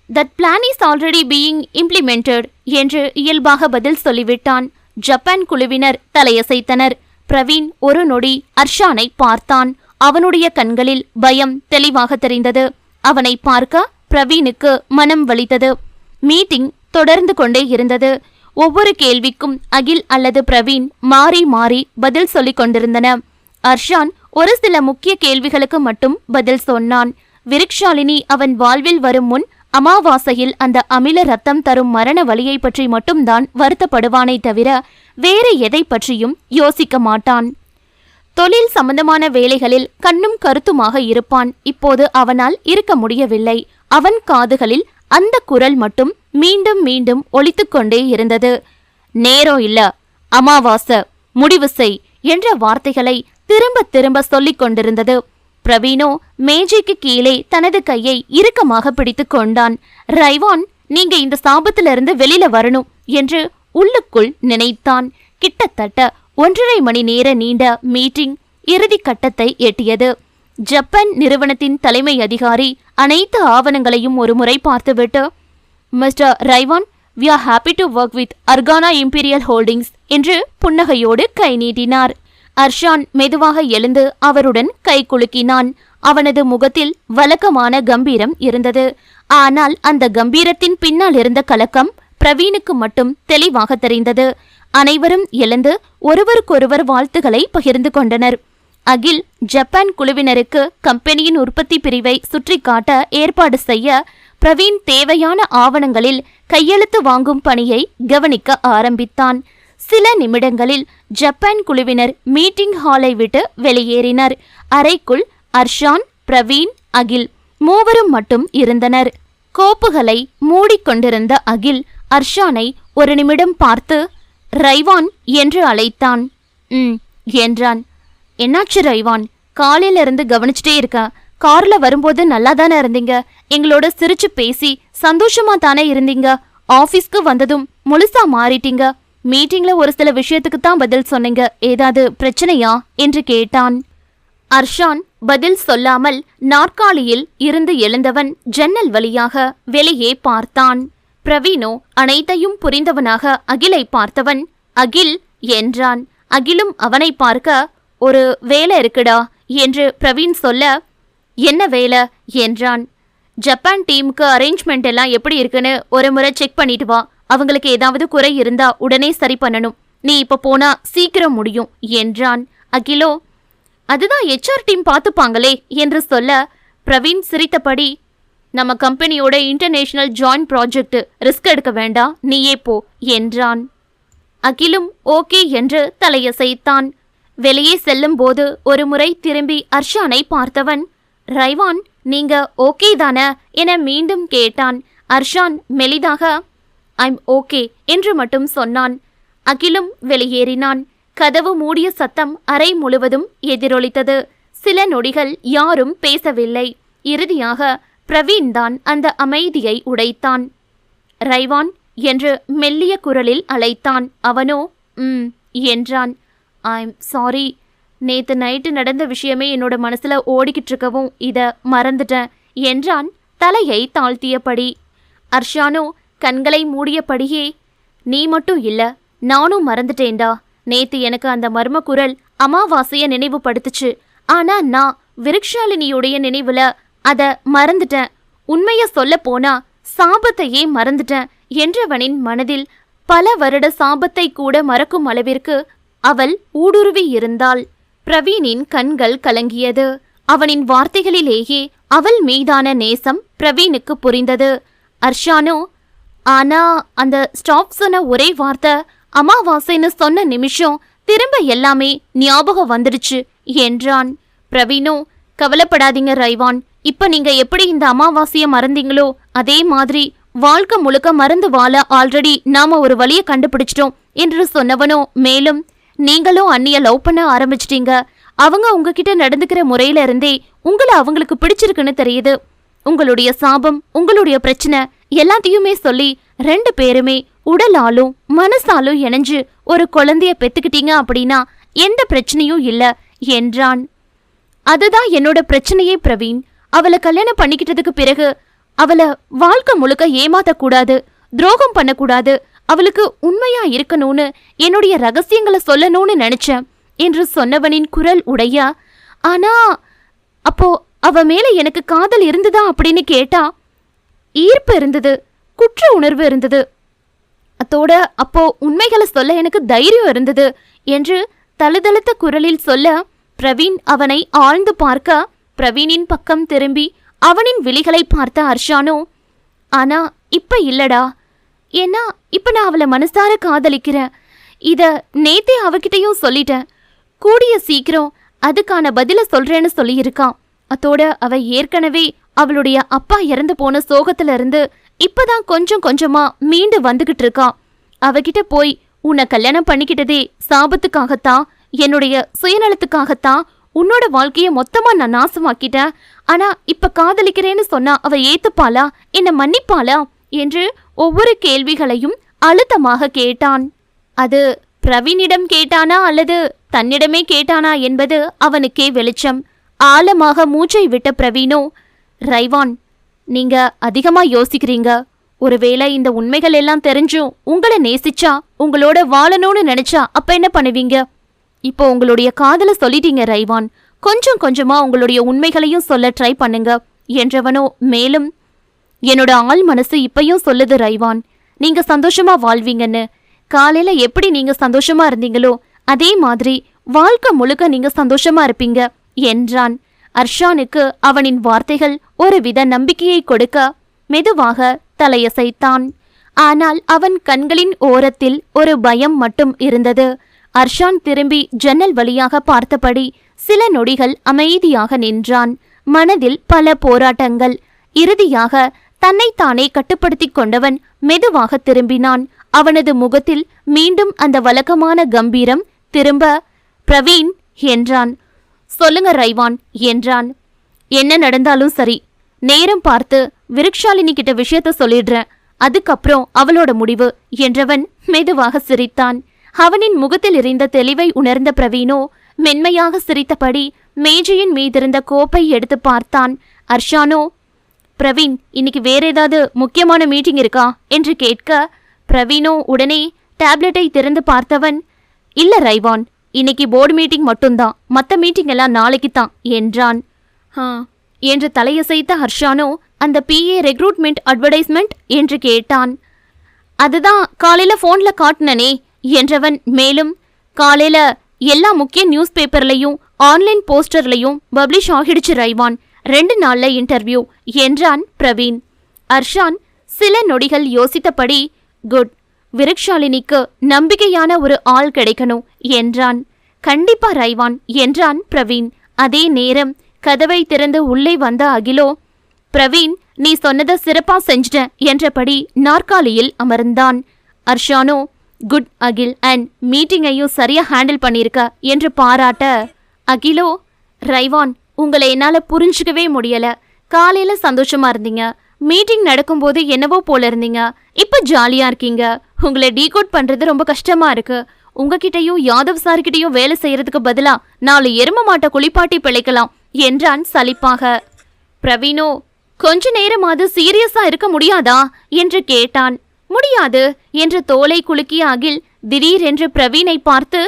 That plan is already being implemented என்று இயல்பாக பதில் சொல்லிவிட்டான். ஜப்பான் குழுவினர் தலையசைத்தனர். பிரவீன் ஒரு நொடி அர்ஷானை பார்த்தான். அவனுடைய கண்களில் பயம் தெளிவாக தெரிந்தது. அவனை பார்க்க பிரவீனுக்கு மனம் வலித்தது. மீட்டிங் தொடர்ந்து கொண்டே இருந்தது. ஒவ்வொரு கேள்விக்கும் அகில் அல்லது பிரவீன் மாறி மாறி பதில் சொல்லிக் கொண்டிருந்தன. அர்ஷான் ஒரு சில முக்கிய கேள்விகளுக்கு மட்டும் பதில் சொன்னான். விருக்ஷாலினி அவன் வாழ்வில் வரும் முன் அமாவாசையில் அந்த அமில ரத்தம் தரும் மரண வலியை பற்றி மட்டும்தான் வருத்தப்படுவானே தவிர வேறு எதை பற்றியும் யோசிக்க மாட்டான். தொழில் சம்பந்தமான வேலைகளில் கண்ணும் கருத்துமாக இருப்பான். இப்போது அவனால் இருக்க முடியவில்லை. அவன் காதுகளில் அந்த குரல் மட்டும் மீண்டும் மீண்டும் ஒலித்துக்கொண்டே இருந்தது. நேரம் இல்ல, அமாவாசை, முடிவு செய் என்ற வார்த்தைகளை திரும்ப திரும்ப சொல்லிக் கொண்டிருந்தது. பிரவீனோ மேஜைக்கு கீழே தனது கையை இறுக்கமாக பிடித்து கொண்டான். ரைவான், நீங்க இந்த சாபத்திலிருந்து வெளியில வரணும் என்று உள்ளுக்குள் நினைத்தான். கிட்டத்தட்ட 1.5 மணி நேர நீண்ட மீட்டிங் இறுதி கட்டத்தை எட்டியது. ஜப்பான் நிறுவனத்தின் தலைமை அதிகாரி அனைத்து ஆவணங்களையும் ஒருமுறை பார்த்துவிட்டு, மிஸ்டர் ரைவான், we are happy to work with Arkana Imperial Holdings என்று புன்னகையோடு கை நீட்டினார். அர்ஷான் மெதுவாக எழுந்து அவருடன் கை குலுக்கினான். அவனது முகத்தில் வழக்கமான கம்பீரம் இருந்தது. ஆனால் அந்த கம்பீரத்தின் பின்னால் இருந்த கலக்கம் பிரவீனுக்கு மட்டும் தெளிவாக தெரிந்தது. அனைவரும் எழுந்து ஒருவருக்கொருவர் வாழ்த்துக்களை பகிர்ந்து கொண்டனர். அகில் ஜப்பான் குழுவினருக்கு கம்பெனியின் உற்பத்தி பிரிவை சுற்றி காட்ட ஏற்பாடு செய்ய பிரவீன் தேவையான ஆவணங்களில் கையெழுத்து வாங்கும் பணியை கவனிக்க ஆரம்பித்தான். சில நிமிடங்களில் ஜப்பான் குழுவினர் மீட்டிங் ஹாலை விட்டு வெளியேறினர். அறைக்குள் அர்ஷான், பிரவீன், அகில் மூவரும் மட்டும் இருந்தனர். கோப்புகளை மூடிக்கொண்டிருந்த அகில் அர்ஷானை ஒரு நிமிடம் பார்த்து ரைவான் என்று அழைத்தான். என்றான். என்னாச்சு ரைவான்? காலையிலிருந்து கவனிச்சுட்டே இருக்க. கார்ல வரும்போது நல்லா தானே இருந்தீங்க. எங்களோட சிரிச்சு பேசி சந்தோஷமா தானே இருந்தீங்க. ஆபீஸ்க்கு வந்ததும் முழுசா மாறிட்டீங்க. மீட்டிங்ல ஒரு சில விஷயத்துக்கு தான் பதில் சொன்னீங்க. ஏதாவது பிரச்சனையா என்று கேட்டான். அர்ஷான் பதில் சொல்லாமல் நாற்காலியில் இருந்து எழுந்தவன் ஜன்னல் வழியாக வெளியே பார்த்தான். பிரவீனோ அனைத்தையும் புரிந்தவனாக அகிலை பார்த்தவன் அகில் என்றான். அகிலும் அவனை பார்க்க, ஒரு வேலை இருக்குடா என்று பிரவீன் சொல்ல, என்ன வேலை என்றான். ஜப்பான் டீமுக்கு அரேஞ்ச்மெண்ட் எல்லாம் எப்படி இருக்குன்னு ஒரு முறை செக் பண்ணிட்டு வா. அவங்களுக்கு ஏதாவது குறை இருந்தா உடனே சரி பண்ணணும். நீ இப்ப போனா சீக்கிரம் முடியும் என்றான். அகிலோ, அதுதான் HR டீம் பார்த்துப்பாங்களே என்று சொல்ல, பிரவீன் சிரித்தபடி, நம்ம கம்பெனியோட இன்டர்நேஷனல் ஜாயிண்ட் ப்ராஜெக்ட், ரிஸ்க் எடுக்க வேண்டாம், நீயே போ என்றான். அகிலும் ஓகே என்று தலையசைத்தான். வெளியே செல்லும் போது ஒரு முறை திரும்பி அர்ஷானை பார்த்தவன், ரைவான், நீங்க ஓகே தானே என மீண்டும் கேட்டான். அர்ஷான் மெலிதாக ஐம் ஓகே என்று மட்டும் சொன்னான். அகிலும் வெளியேறினான். கதவு மூடிய சத்தம் அறை முழுவதும் எதிரொலித்தது. சில நொடிகள் யாரும் பேசவில்லை. இறுதியாக பிரவீன் தான் அந்த அமைதியை உடைத்தான். ரைவான் என்று மெல்லிய குரலில் அழைத்தான். அவனோ என்றான். ஐம் சாரி, நேத்து நைட்டு நடந்த விஷயமே என்னோட மனசுல ஓடிக்கிட்டு இருக்கவும் இத மறந்துட்டேன் என்றான் தலையை தாழ்த்தியபடி. அர்ஷானோ கண்களை மூடியபடியே, நீ மட்டும் இல்ல, நானும் மறந்துட்டேன்டா. நேத்து எனக்கு அந்த மர்ம குரல் அமாவாசைய நினைவுபடுத்துச்சு. ஆனா நான் விருக்ஷாலினியுடைய நினைவுல அத மறந்துட்டேன். உண்மைய சொல்ல போனா சாபத்தையே மறந்துட்டேன் என்றவனின் மனதில் பல வருட சாபத்தை கூட மறக்கும் அளவிற்கு அவள் ஊடுருவி இருந்தாள். பிரவீனின் கண்கள் கலங்கியது. அவனின் வார்த்தைகளிலேயே அவள் மீதான நேசம் பிரவீனுக்கு புரிந்தது. அர்ஷானோ, ஆனா அந்த ஸ்டாப் சொன்ன ஒரே வார்த்தை அமாவாசைன்னு சொன்ன நிமிஷம் திரும்ப எல்லாமே ஞாபகம் வந்துடுச்சு என்றான். பிரவீனோ, கவலைப்படாதீங்க ரைவான், இப்ப நீங்க எப்படி இந்த அமாவாசைய மறந்தீங்களோ அதே மாதிரி வாழ்க்கை முழுக்க மறந்து வாழ ஆல்ரெடி நாம ஒரு வழியை கண்டுபிடிச்சிட்டோம் என்று சொன்னவனோ, மேலும் நீங்களும் அண்ணிய லவ் பண்ண ஆரம்பிச்சிட்டீங்க. அவங்க உங்ககிட்ட நடந்துக்கிற முறையில இருந்தே உங்களை அவங்களுக்கு பிடிச்சிருக்குன்னு தெரியுது. உங்களுடைய சாபம், உங்களுடைய பிரச்சனை எல்லாத்தையுமே சொல்லி 2 பேருமே உடலாலும் மனசாலும் இணைஞ்சு ஒரு குழந்தைய பெத்துக்கிட்டீங்க அப்படின்னா எந்த பிரச்சனையும் இல்ல என்றான். அதுதான் என்னோட பிரச்சனையே பிரவீன். அவளை கல்யாணம் பண்ணிக்கிட்டதுக்கு பிறகு அவளை வாழ்க்கை முழுக்க ஏமாத்தக்கூடாது, துரோகம் பண்ணக்கூடாது, அவளுக்கு உண்மையா இருக்கணும்னு என்னுடைய ரகசியங்களை சொல்லணும்னு நினைச்சேன் என்று சொன்னவனின் குரல் உடைய. ஆனா அப்போ அவ மேல எனக்கு காதல் இருந்ததா அப்படின்னு கேட்டா ஈர்ப்பு இருந்தது, குற்ற உணர்வு இருந்தது. அதோட அப்போ உண்மைகளை சொல்ல எனக்கு தைரியம் இருந்தது என்று தழுதழுத்த குரலில் சொல்ல பிரவீன் அவனை ஆழ்ந்து பார்க்க பிரவீனின் பக்கம் திரும்பி அவனின் விழிகளை பார்த்த அர்ஷானோ, ஆனா இப்ப இல்லடா, ஏன்னா இப்ப நான் அவளை மனசார காதலிக்கிறேன். இத நேத்தே அவகிட்டையும் சொல்லிட்டேன். கூடிய சீக்கிரம் அதுக்கான பதில சொல்றேன்னு சொல்லியிருக்கான். அதோட அவ ஏற்கனவே அவளுடைய அப்பா இறந்து போன சோகத்துல இருந்து இப்பதான் கொஞ்சம் கொஞ்சமா மீண்டு வந்துகிட்டு இருக்கான். அவகிட்ட போய் உன்னை கல்யாணம் பண்ணிக்கிட்டதே சாபத்துக்காகத்தான், என்னுடைய சுயநலத்துக்காகத்தான், உன்னோட வாழ்க்கைய மொத்தமா நான் நாசமாக்கிட்டேன். ஆனா இப்ப காதலிக்கிறேன்னு சொன்னா அவ ஏத்துப்பாளா, என்ன மன்னிப்பாளா என்று ஒவ்வொரு கேள்விகளையும் அழுத்தமாக கேட்டான். அது பிரவீனிடம் கேட்டானா அல்லது தன்னிடமே கேட்டானா என்பது அவனுக்கே வெளிச்சம். ஆழமாக மூச்சை விட்ட பிரவீனோ, ரைவான், நீங்க அதிகமா யோசிக்கிறீங்க. ஒருவேளை இந்த உண்மைகள் எல்லாம் தெரிஞ்சும் உங்களை நேசிச்சா, உங்களோட வாழணும்னு நினைச்சா அப்ப என்ன பண்ணுவீங்க? இப்போ உங்களுடைய காதலை சொல்லிட்டீங்க ரைவான், கொஞ்சம் கொஞ்சமா உங்களுடைய உண்மைகளையும் சொல்ல ட்ரை பண்ணுங்க என்றவனோ, மேலும் என்னோட ஆள் மனசு இப்பயும் சொல்லுது ரைவான், நீங்க சந்தோஷமா வாழ்வீங்கன்னு. காலையில எப்படி நீங்க சந்தோஷமா இருந்தீங்களோ அதே மாதிரி வாழ்க்கை முழுக்க நீங்க சந்தோஷமா இருப்பீங்க என்றான். அர்ஷானுக்கு அவனின் வார்த்தைகள் ஒருவித நம்பிக்கையை கொடுக்க மெதுவாக தலையசைத்தான். ஆனால் அவன் கண்களின் ஓரத்தில் ஒரு பயம் மட்டும் இருந்தது. அர்ஷான் திரும்பி ஜன்னல் வழியாக பார்த்தபடி சில நொடிகள் அமைதியாக நின்றான். மனதில் பல போராட்டங்கள். இறுதியாக தன்னைத்தானே கட்டுப்படுத்திக் கொண்டவன் மெதுவாக திரும்பினான். அவனது முகத்தில் மீண்டும் அந்த வழக்கமான கம்பீரம் திரும்ப, பிரவீன் என்றான். சொல்லுங்க ரைவான் என்றான். என்ன நடந்தாலும் சரி, நேரம் பார்த்து விருக்ஷாலினி கிட்ட விஷயத்த சொல்லிடுறேன், அதுக்கப்புறம் அவளோட முடிவு என்றவன் மெதுவாக சிரித்தான். அவனின் முகத்தில் இருந்த தெளிவை உணர்ந்த பிரவீனோ மென்மையாக சிரித்தபடி மேஜையின் மீதிருந்த கோப்பை எடுத்து பார்த்தான். அர்ஷானோ, பிரவீன், இன்னைக்கு வேற ஏதாவது முக்கியமான மீட்டிங் இருக்கா என்று கேட்க பிரவீனோ உடனே டேப்லெட்டை திறந்து பார்த்தவன், இல்ல ரைவான், இன்னைக்கு போர்டு மீட்டிங் மட்டும்தான், மற்ற மீட்டிங் எல்லாம் நாளைக்கு தான் என்றான். என்று தலையசைத்த ஹர்ஷானோ, அந்த PA ரெக்ரூட்மெண்ட் அட்வர்டைஸ்மெண்ட் என்று கேட்டான். அதுதான் காலையில போன்ல காட்டுனனே என்றவன் மேலும், காலையில எல்லா முக்கிய நியூஸ் பேப்பர்லையும் ஆன்லைன் போஸ்டர்லையும் பப்ளிஷ் ஆகிடுச்சு ரைவான், 2 நாள்ல இன்டர்வியூ என்றான் பிரவீன். அர்ஷான் சில நொடிகள் யோசித்தபடி, குட், விருக்ஷாலினிக்கு நம்பிக்கையான ஒரு ஆள் கிடைக்கணும் என்றான். கண்டிப்பா ரைவான் என்றான் பிரவீன். அதே நேரம் கதவை திறந்து உள்ளே வந்த அகிலோ, பிரவீன், நீ சொன்னதை சிறப்பா செஞ்சிட்ட என்றபடி நாற்காலியில் அமர்ந்தான். அர்ஷானோ, குட் அகில், அண்ட் மீட்டிங்கையும் சரியா ஹேண்டில் பண்ணியிருக்க என்று பாராட்ட, அகிலோ, ரைவான், உங்களை என்னால புரிஞ்சுக்கவே முடியல. காலையில சந்தோஷமா இருந்தீங்க, மீட்டிங் நடக்கும்போது என்னவோ போல இருந்தீங்க, இப்ப ஜாலியா இருக்கீங்க. உங்களை டீகோட் பண்றது ரொம்ப கஷ்டமா இருக்கு. உங்ககிட்டயும் யாதவ் சார்கிட்டயும் வேலை செய்யறதுக்கு பதிலா 4 எரும மாட்டை குளிப்பாட்டி பிழைக்கலாம் என்றான் சலிப்பாக. பிரவீனோ, கொஞ்ச நேரமாவது சீரியஸா இருக்க முடியாதா என்று கேட்டான். முடியாது என்று தோலை குலுக்கிய அகில் திடீரென்று பிரவீனை பார்த்து,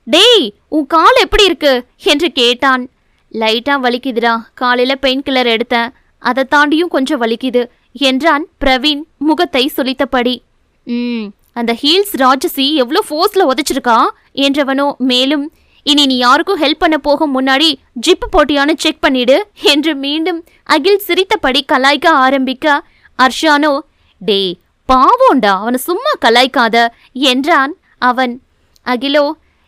டேய், உன் கால் எப்படி இருக்கு என்று கேட்டான். லைட்டா வலிக்குதுடா, காலையில பெயின் கில்லர் எடுத்தேன், அதை தாண்டியும் கொஞ்சம் வலிக்குது என்றான் பிரவீன் முகத்தை சுளித்தபடி. அந்த ஹீல்ஸ் ராட்சசி எவ்வளோ ஃபோர்ஸ்ல உதைச்சிருக்கா என்றவனோ மேலும், இனி நீ யாருக்கும் ஹெல்ப் பண்ண போகும் முன்னாடி ஜிப்பு போட்டியான்னு செக் பண்ணிடு என்று மீண்டும் அகில் சிரித்தபடி கலாய்க்க ஆரம்பிக்க அர்ஷானோ, டே பாவோண்டா, அவனை சும்மா கலாய்க்காத என்றான் அவன். அகிலோ,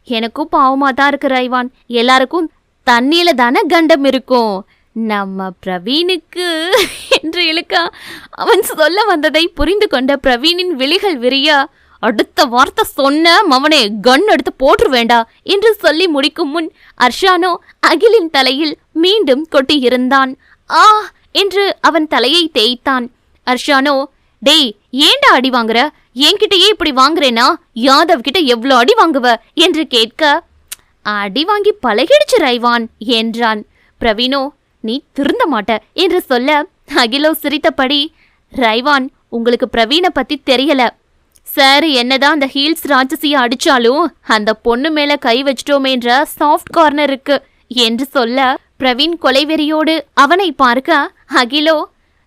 எனக்கும் பாவமா தான் இருக்கு ரைவான், எல்லாருக்கும் தண்ணியில தானே கண்டம் இருக்கும், நம்ம பிரவீனுக்கு என்று இழுக்க அவன் சொல்ல வந்ததை புரிந்து கொண்ட பிரவீனின் விழிகள் விரிய, அடுத்த வார்த்தை சொன்ன மவனே கன் எடுத்து போட்டு வேண்டா என்று சொல்லி முடிக்கும் முன் அர்ஷானோ அகிலின் தலையில் மீண்டும் கொட்டியிருந்தான். ஆ என்று அவன் தலையை தேய்த்தான். அர்ஷானோ, டேய், ஏண்டா அடி வாங்குற, என்கிட்டயே இப்படி வாங்குறேனா யாதவ் கிட்ட எவ்வளோ அடி வாங்குவ என்று கேட்க, அடி வாங்கி பழகிடுச்சு ரைவான் என்றான். பிரவீனோ, நீ திருந்த மாட்ட என்று சொல்ல அகிலோ சிரித்தபடி, ரைவான், உங்களுக்கு பிரவீனை பத்தி தெரியல. சார் என்னதான் அந்த ஹீல்ஸ் ராட்சசியை அடிச்சாலும் அந்த பொண்ணு மேல கை வச்சிட்டோமேன்ற சாஃப்ட் கார்னர் இருக்கு என்று சொல்ல பிரவீன் கொலைவெறியோடு அவனை பார்க்க அகிலோ,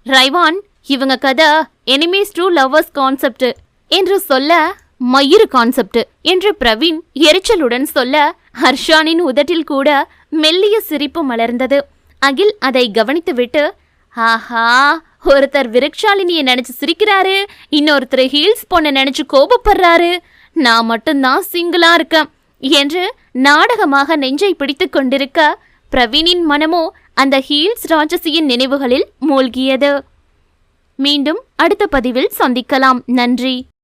ரைவான், இவங்க கதை எனிமீஸ் டு லவ்வர்ஸ் கான்செப்ட் என்று சொல்ல, மயிறு கான்செப்ட் என்று பிரவீன் எரிச்சலுடன் சொல்ல ஹர்ஷானின் உதட்டில் கூட மெல்லிய சிரிப்பு மலர்ந்தது. அகில் அதை கவனித்துவிட்டு, ஆஹா, ஒருத்தர் விரக்ஷாலினியை நினைச்சு சிரிக்கிறாரு, இன்னொருத்தர் ஹீல்ஸ் பொண்ணை நினைச்சு கோபப்படுறாரு, நான் மட்டும்தான் சிங்கிளா இருக்கேன் என்று நாடகமாக நெஞ்சை பிடித்து கொண்டிருக்க பிரவீனின் மனமோ அந்த ஹீல்ஸ் ராட்சசியின் நினைவுகளில் மூழ்கியது. மீண்டும் அடுத்த பதிவில் சந்திக்கலாம். நன்றி.